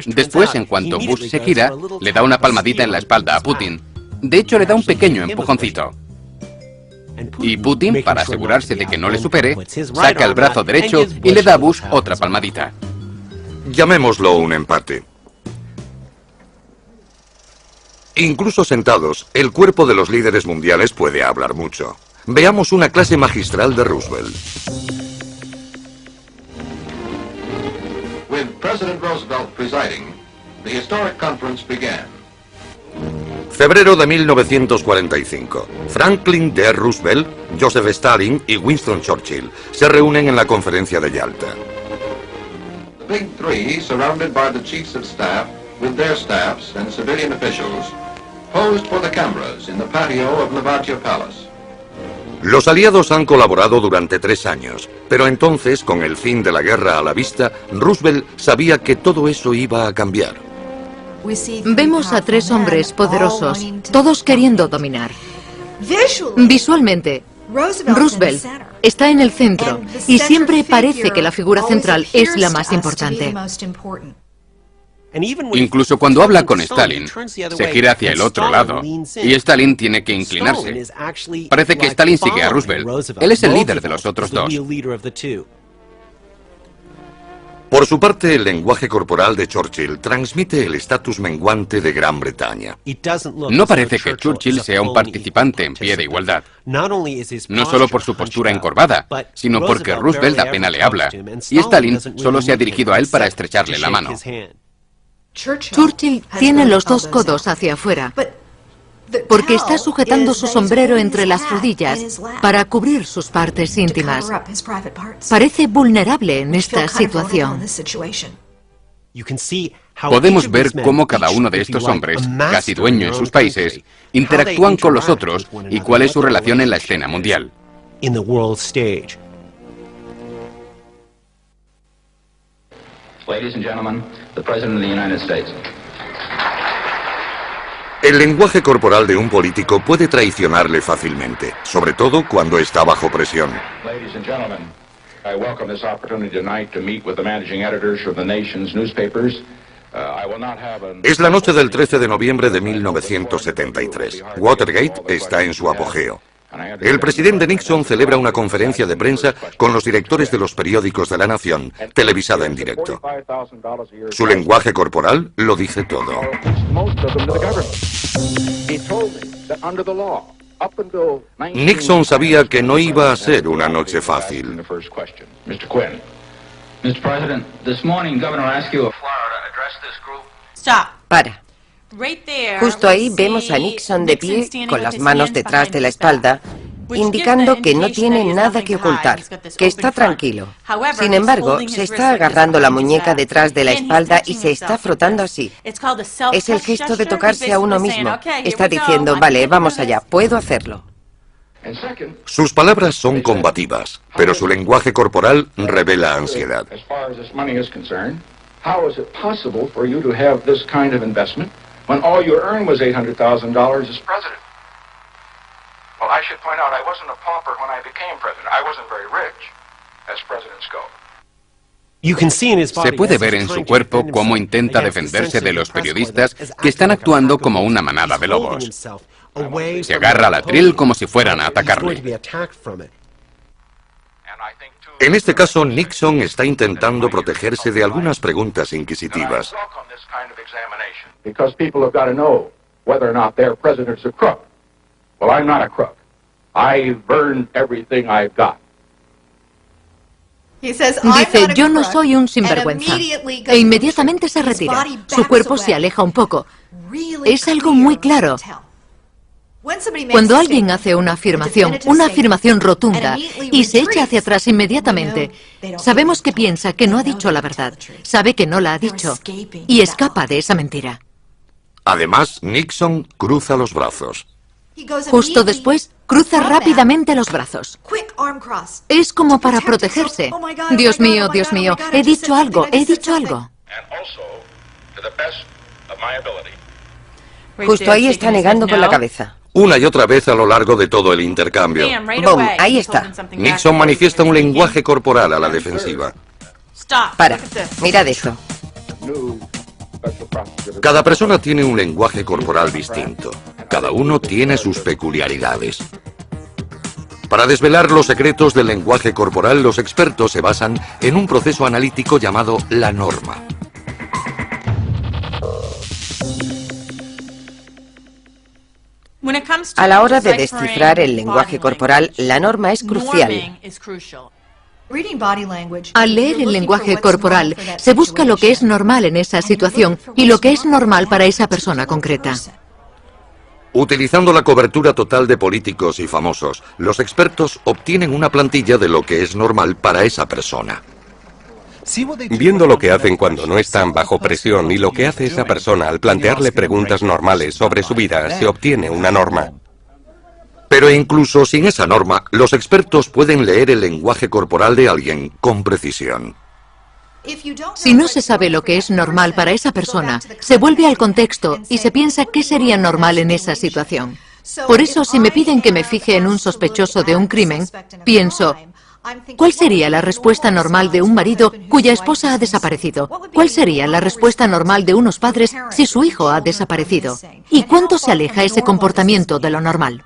Después, en cuanto Bush se gira, le da una palmadita en la espalda a Putin. De hecho, le da un pequeño empujoncito. Y Putin, para asegurarse de que no le supere, saca el brazo derecho y le da a Bush otra palmadita. Llamémoslo un empate. Incluso sentados, el cuerpo de los líderes mundiales puede hablar mucho. Veamos una clase magistral de Roosevelt. With President Roosevelt presiding, the historic conference began. Febrero de 1945. Franklin D. Roosevelt, Joseph Stalin y Winston Churchill se reúnen en la conferencia de Yalta. The Big Three, surrounded by the chiefs of staff, with their staffs and civilian officials, posed for the cameras in the patio of Novatio Palace. Los aliados han colaborado durante 3 años, pero entonces, con el fin de la guerra a la vista, Roosevelt sabía que todo eso iba a cambiar. Vemos a 3 hombres poderosos, todos queriendo dominar. Visualmente, Roosevelt está en el centro y siempre parece que la figura central es la más importante. Incluso cuando habla con Stalin, se gira hacia el otro lado y Stalin tiene que inclinarse. Parece que Stalin sigue a Roosevelt. Él es el líder de los otros dos. Por su parte, el lenguaje corporal de Churchill transmite el estatus menguante de Gran Bretaña. No parece que Churchill sea un participante en pie de igualdad. No solo por su postura encorvada, sino porque Roosevelt apenas le habla, y Stalin solo se ha dirigido a él para estrecharle la mano. Churchill tiene los 2 codos hacia afuera, porque está sujetando su sombrero entre las rodillas para cubrir sus partes íntimas. Parece vulnerable en esta situación. Podemos ver cómo cada uno de estos hombres, casi dueño en sus países, interactúan con los otros y cuál es su relación en la escena mundial. Ladies and gentlemen, the President of the United States. El lenguaje corporal de un político puede traicionarle fácilmente, sobre todo cuando está bajo presión. Ladies and gentlemen, I welcome this opportunity tonight to meet with the managing editors of the nation's newspapers. I will not have an... Es la noche del 13 de noviembre de 1973. Watergate está en su apogeo. El presidente Nixon celebra una conferencia de prensa con los directores de los periódicos de la nación, televisada en directo. Su lenguaje corporal lo dice todo. Nixon sabía que no iba a ser una noche fácil. Para. Justo ahí vemos a Nixon de pie, con las manos detrás de la espalda, indicando que no tiene nada que ocultar, que está tranquilo. Sin embargo, se está agarrando la muñeca detrás de la espalda y se está frotando así. Es el gesto de tocarse a uno mismo. Está diciendo, vale, vamos allá, puedo hacerlo. Sus palabras son combativas, pero su lenguaje corporal revela ansiedad. How is it possible for you to have this kind of investment when all you earned was $800,000 as president? Well, I should point out I wasn't a pauper when I became president. I wasn't very rich, as presidents go. Se puede ver en su cuerpo cómo intenta defenderse de los periodistas que están actuando como una manada de lobos. Se agarra al atril como si fueran a atacarle. En este caso, Nixon está intentando protegerse de algunas preguntas inquisitivas. Because people have got to know whether or not their president's a crook. Well, I'm not a crook. I've earned everything I've got. Dice, yo no soy un sinvergüenza. E inmediatamente se retira. Su cuerpo se aleja un poco. Es algo muy claro. Cuando alguien hace una afirmación rotunda, y se echa hacia atrás inmediatamente, sabemos que piensa que no ha dicho la verdad, sabe que no la ha dicho, y escapa de esa mentira. Además, Nixon cruza los brazos. Justo después, cruza rápidamente los brazos. Es como para protegerse. Dios mío, he dicho algo. Justo ahí está negando con la cabeza. Una y otra vez a lo largo de todo el intercambio. Boom, ahí está. Nixon manifiesta un lenguaje corporal a la defensiva. Para, mirad eso. Cada persona tiene un lenguaje corporal distinto. Cada uno tiene sus peculiaridades. Para desvelar los secretos del lenguaje corporal, los expertos se basan en un proceso analítico llamado la norma. A la hora de descifrar el lenguaje corporal, la norma es crucial. Al leer el lenguaje corporal, se busca lo que es normal en esa situación y lo que es normal para esa persona concreta. Utilizando la cobertura total de políticos y famosos, los expertos obtienen una plantilla de lo que es normal para esa persona. Viendo lo que hacen cuando no están bajo presión y lo que hace esa persona al plantearle preguntas normales sobre su vida, se obtiene una norma. Pero incluso sin esa norma, los expertos pueden leer el lenguaje corporal de alguien con precisión. Si no se sabe lo que es normal para esa persona, se vuelve al contexto y se piensa qué sería normal en esa situación. Por eso, si me piden que me fije en un sospechoso de un crimen, pienso, ¿cuál sería la respuesta normal de un marido cuya esposa ha desaparecido? ¿Cuál sería la respuesta normal de unos padres si su hijo ha desaparecido? ¿Y cuánto se aleja ese comportamiento de lo normal?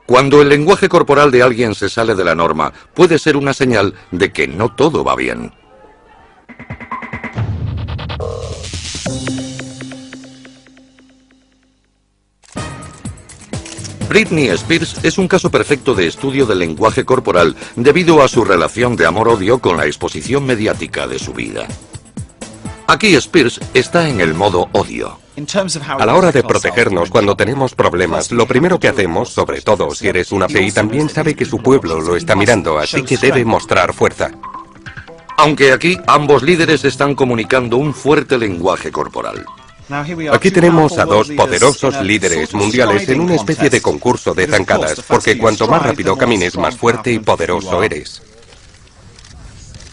Cuando el lenguaje corporal de alguien se sale de la norma, puede ser una señal de que no todo va bien. Britney Spears es un caso perfecto de estudio del lenguaje corporal debido a su relación de amor-odio con la exposición mediática de su vida. Aquí Spears está en el modo odio. A la hora de protegernos cuando tenemos problemas, lo primero que hacemos, sobre todo si eres una fe, y también sabe que su pueblo lo está mirando, así que debe mostrar fuerza. Aunque aquí ambos líderes están comunicando un fuerte lenguaje corporal. Aquí tenemos a dos poderosos líderes mundiales en una especie de concurso de zancadas, porque cuanto más rápido camines, más fuerte y poderoso eres.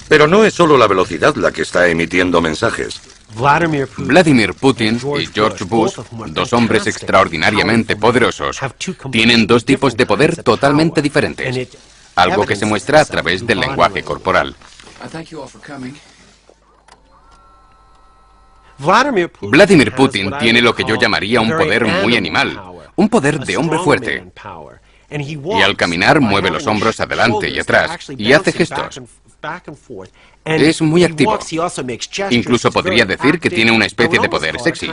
Pero no es solo la velocidad la que está emitiendo mensajes. Vladimir Putin y George Bush, dos hombres extraordinariamente poderosos, tienen dos tipos de poder totalmente diferentes, algo que se muestra a través del lenguaje corporal. Vladimir Putin tiene lo que yo llamaría un poder muy animal, un poder de hombre fuerte. Y al caminar mueve los hombros adelante y atrás y hace gestos. Es muy activo. Incluso podría decir que tiene una especie de poder sexy.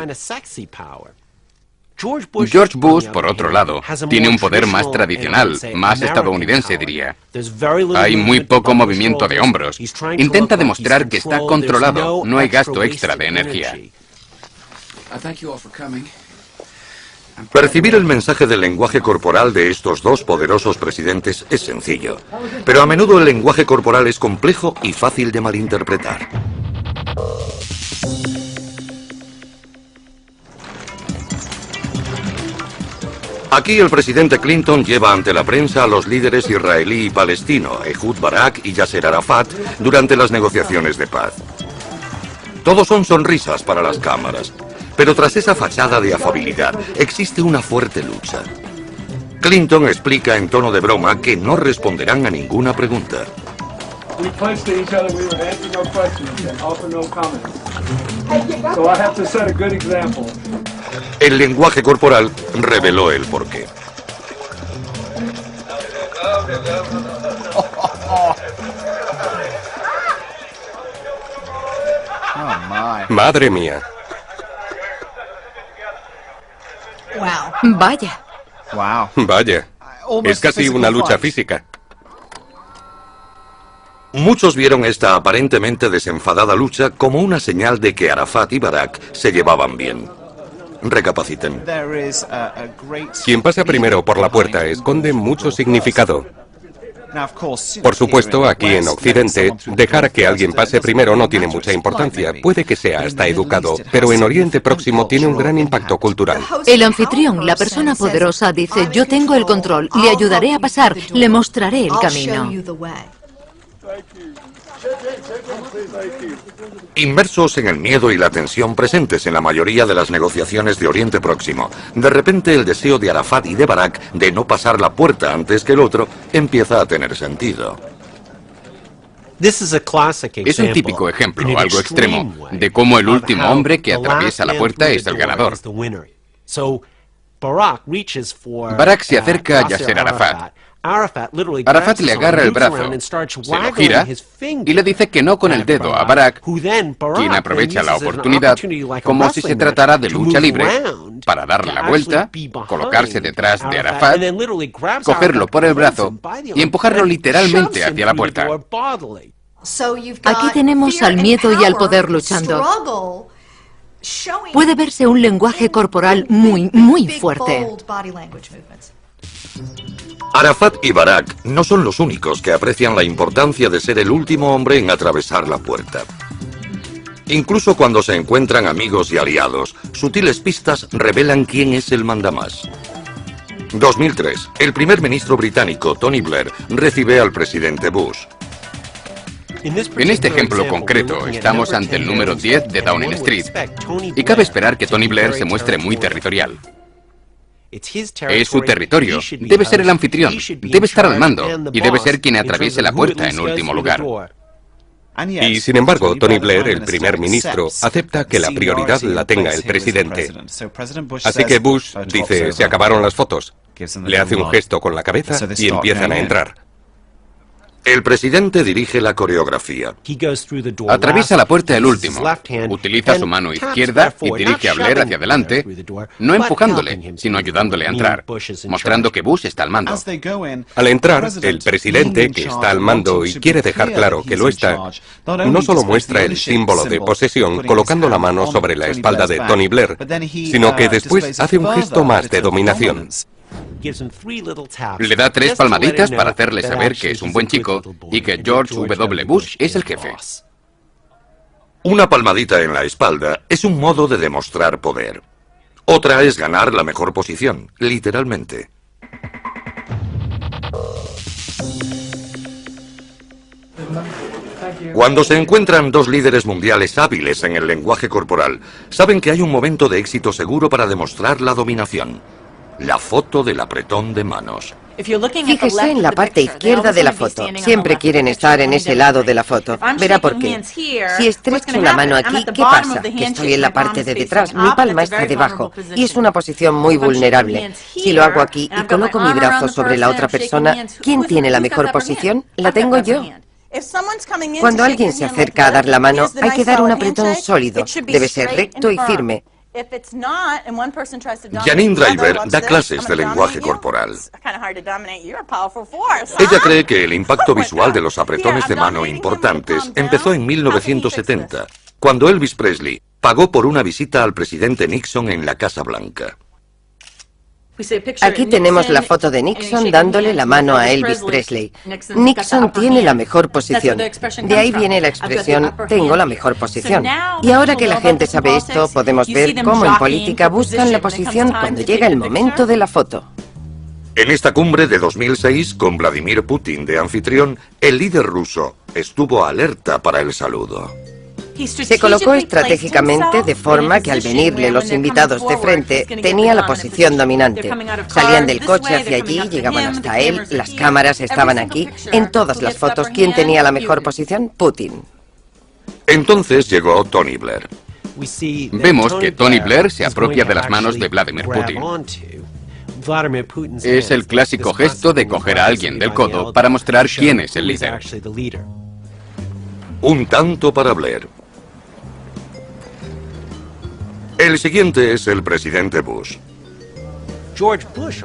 George Bush, por otro lado, tiene un poder más tradicional, más estadounidense, diría. Hay muy poco movimiento de hombros. Intenta demostrar que está controlado, no hay gasto extra de energía. Percibir el mensaje del lenguaje corporal de estos dos poderosos presidentes es sencillo, pero a menudo el lenguaje corporal es complejo y fácil de malinterpretar. Aquí el presidente Clinton lleva ante la prensa a los líderes israelí y palestino, Ehud Barak y Yasser Arafat, durante las negociaciones de paz. Todos son sonrisas para las cámaras, pero tras esa fachada de afabilidad existe una fuerte lucha. Clinton explica en tono de broma que no responderán a ninguna pregunta. We pledged to each other we would answer no questions and offer no comments. So I have to set a good example. El lenguaje corporal reveló el porqué. Madre mía. Vaya. Vaya. Es casi una lucha física. Muchos vieron esta aparentemente desenfadada lucha como una señal de que Arafat y Barak se llevaban bien. Recapaciten. Quien pasa primero por la puerta esconde mucho significado. Por supuesto, aquí en Occidente, dejar que alguien pase primero no tiene mucha importancia. Puede que sea hasta educado, pero en Oriente Próximo tiene un gran impacto cultural. El anfitrión, la persona poderosa, dice: yo tengo el control, le ayudaré a pasar, le mostraré el camino. Inmersos en el miedo y la tensión presentes en la mayoría de las negociaciones de Oriente Próximo, de repente el deseo de Arafat y de Barak de no pasar la puerta antes que el otro empieza a tener sentido. Es un típico ejemplo, algo extremo, de cómo el último hombre que atraviesa la puerta es el ganador. Barak se acerca a Yasser Arafat. Arafat le agarra el brazo, se lo gira y le dice que no con el dedo a Barak, quien aprovecha la oportunidad como si se tratara de lucha libre para darle la vuelta, colocarse detrás de Arafat, cogerlo por el brazo y empujarlo literalmente hacia la puerta. Aquí tenemos al miedo y al poder luchando. Puede verse un lenguaje corporal muy fuerte. Arafat y Barak no son los únicos que aprecian la importancia de ser el último hombre en atravesar la puerta. Incluso cuando se encuentran amigos y aliados, sutiles pistas revelan quién es el mandamás. 2003, el primer ministro británico, Tony Blair, recibe al presidente Bush. En este ejemplo concreto, estamos ante el número 10 de Downing Street, y cabe esperar que Tony Blair se muestre muy territorial. Es su territorio, debe ser el anfitrión, debe estar al mando y debe ser quien atraviese la puerta en último lugar. Y sin embargo, Tony Blair, el primer ministro, acepta que la prioridad la tenga el presidente. Así que Bush dice: se acabaron las fotos. Le hace un gesto con la cabeza y empiezan a entrar. El presidente dirige la coreografía. Atraviesa la puerta el último, utiliza su mano izquierda y dirige a Blair hacia adelante, no empujándole, sino ayudándole a entrar, mostrando que Bush está al mando. Al entrar, el presidente, que está al mando y quiere dejar claro que lo está, no solo muestra el símbolo de posesión colocando la mano sobre la espalda de Tony Blair, sino que después hace un gesto más de dominación. Le da 3 palmaditas para hacerle saber que es un buen chico y que George W. Bush es el jefe. Una palmadita en la espalda es un modo de demostrar poder. Otra es ganar la mejor posición, literalmente. Cuando se encuentran dos líderes mundiales hábiles en el lenguaje corporal, saben que hay un momento de éxito seguro para demostrar la dominación. La foto del apretón de manos. Fíjese en la parte izquierda de la foto. Siempre quieren estar en ese lado de la foto. Verá por qué. Si estrecho la mano aquí, ¿qué pasa? Que estoy en la parte de detrás. Mi palma está debajo. Y es una posición muy vulnerable. Si lo hago aquí y coloco mi brazo sobre la otra persona, ¿quién tiene la mejor posición? La tengo yo. Cuando alguien se acerca a dar la mano, hay que dar un apretón sólido. Debe ser recto y firme. Janine Driver da clases de lenguaje corporal. Ella cree que el impacto visual de los apretones de mano importantes empezó en 1970, cuando Elvis Presley pagó por una visita al presidente Nixon en la Casa Blanca. Aquí tenemos la foto de Nixon dándole la mano a Elvis Presley. Nixon tiene la mejor posición. De ahí viene la expresión, tengo la mejor posición. Y ahora que la gente sabe esto, podemos ver cómo en política buscan la posición cuando llega el momento de la foto. En esta cumbre de 2006, con Vladimir Putin de anfitrión, el líder ruso estuvo alerta para el saludo. Se colocó estratégicamente de forma que al venirle los invitados de frente tenía la posición dominante. Salían del coche hacia allí, llegaban hasta él, las cámaras estaban aquí. En todas las fotos, ¿quién tenía la mejor posición? Putin. Entonces llegó Tony Blair. Vemos que Tony Blair se apropia de las manos de Vladimir Putin. Es el clásico gesto de coger a alguien del codo para mostrar quién es el líder. Un tanto para Blair. El siguiente es el presidente Bush.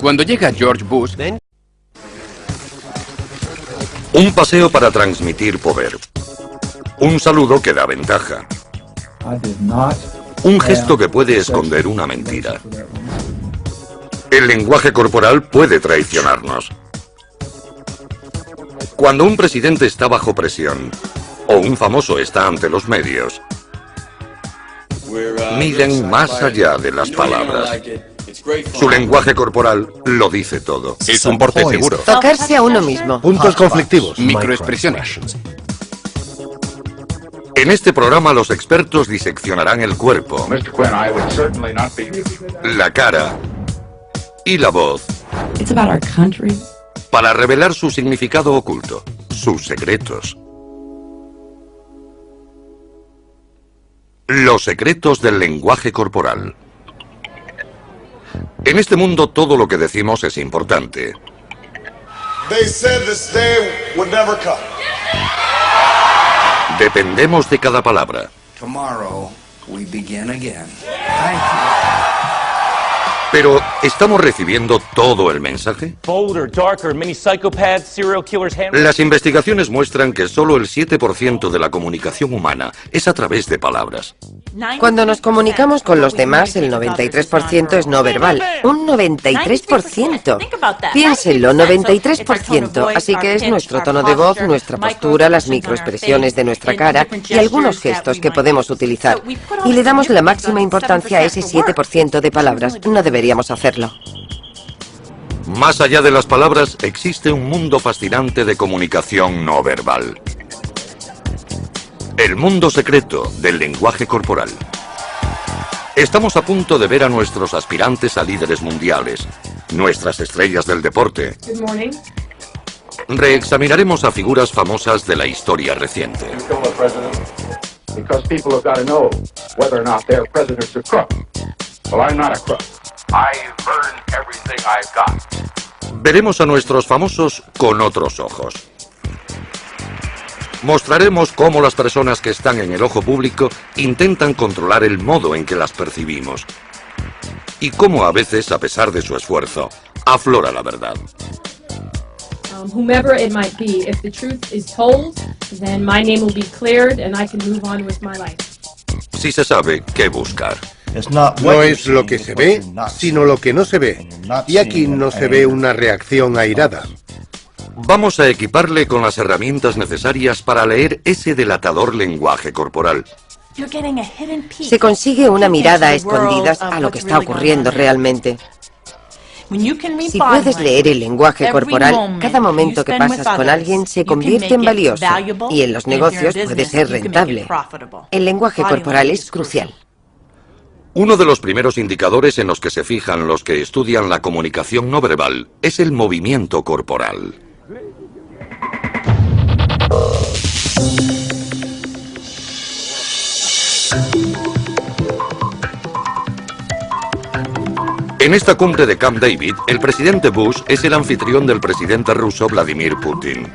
Cuando llega George Bush, un paseo para transmitir poder. Un saludo que da ventaja. Un gesto que puede esconder una mentira. El lenguaje corporal puede traicionarnos. Cuando un presidente está bajo presión, o un famoso está ante los medios, miden más allá de las palabras. Su lenguaje corporal lo dice todo. Es un porte seguro. Tocarse a uno mismo. Puntos conflictivos. Microexpresiones. En este programa los expertos diseccionarán el cuerpo, la cara y la voz para revelar su significado oculto, sus secretos. Los secretos del lenguaje corporal. En este mundo todo lo que decimos es importante. Dependemos de cada palabra. Pero, ¿estamos recibiendo todo el mensaje? Las investigaciones muestran que solo el 7% de la comunicación humana es a través de palabras. Cuando nos comunicamos con los demás, el 93% es no verbal. Un 93%. Piénsenlo, 93%. Así que es nuestro tono de voz, nuestra postura, las microexpresiones de nuestra cara y algunos gestos que podemos utilizar. Y le damos la máxima importancia a ese 7% de palabras. No deberíamos hacerlo. Más allá de las palabras, existe un mundo fascinante de comunicación no verbal. El mundo secreto del lenguaje corporal. Estamos a punto de ver a nuestros aspirantes a líderes mundiales, nuestras estrellas del deporte. Reexaminaremos a figuras famosas de la historia reciente. Veremos a nuestros famosos con otros ojos. Mostraremos cómo las personas que están en el ojo público intentan controlar el modo en que las percibimos. Y cómo a veces, a pesar de su esfuerzo, aflora la verdad. Whomever it might be, if the truth is told, then my name will be cleared and I can move on with my life. Si se sabe qué buscar. No es lo que se ve, sino lo que no se ve. Y aquí no se ve una reacción airada. Vamos a equiparle con las herramientas necesarias para leer ese delatador lenguaje corporal. Se consigue una mirada a escondidas a lo que está ocurriendo realmente. Si puedes leer el lenguaje corporal, cada momento que pasas con alguien se convierte en valioso y en los negocios puede ser rentable. El lenguaje corporal es crucial. Uno de los primeros indicadores en los que se fijan los que estudian la comunicación no verbal es el movimiento corporal. En esta cumbre de Camp David, el presidente Bush es el anfitrión del presidente ruso Vladimir Putin.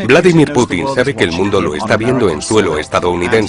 Vladimir Putin sabe que el mundo lo está viendo en suelo estadounidense.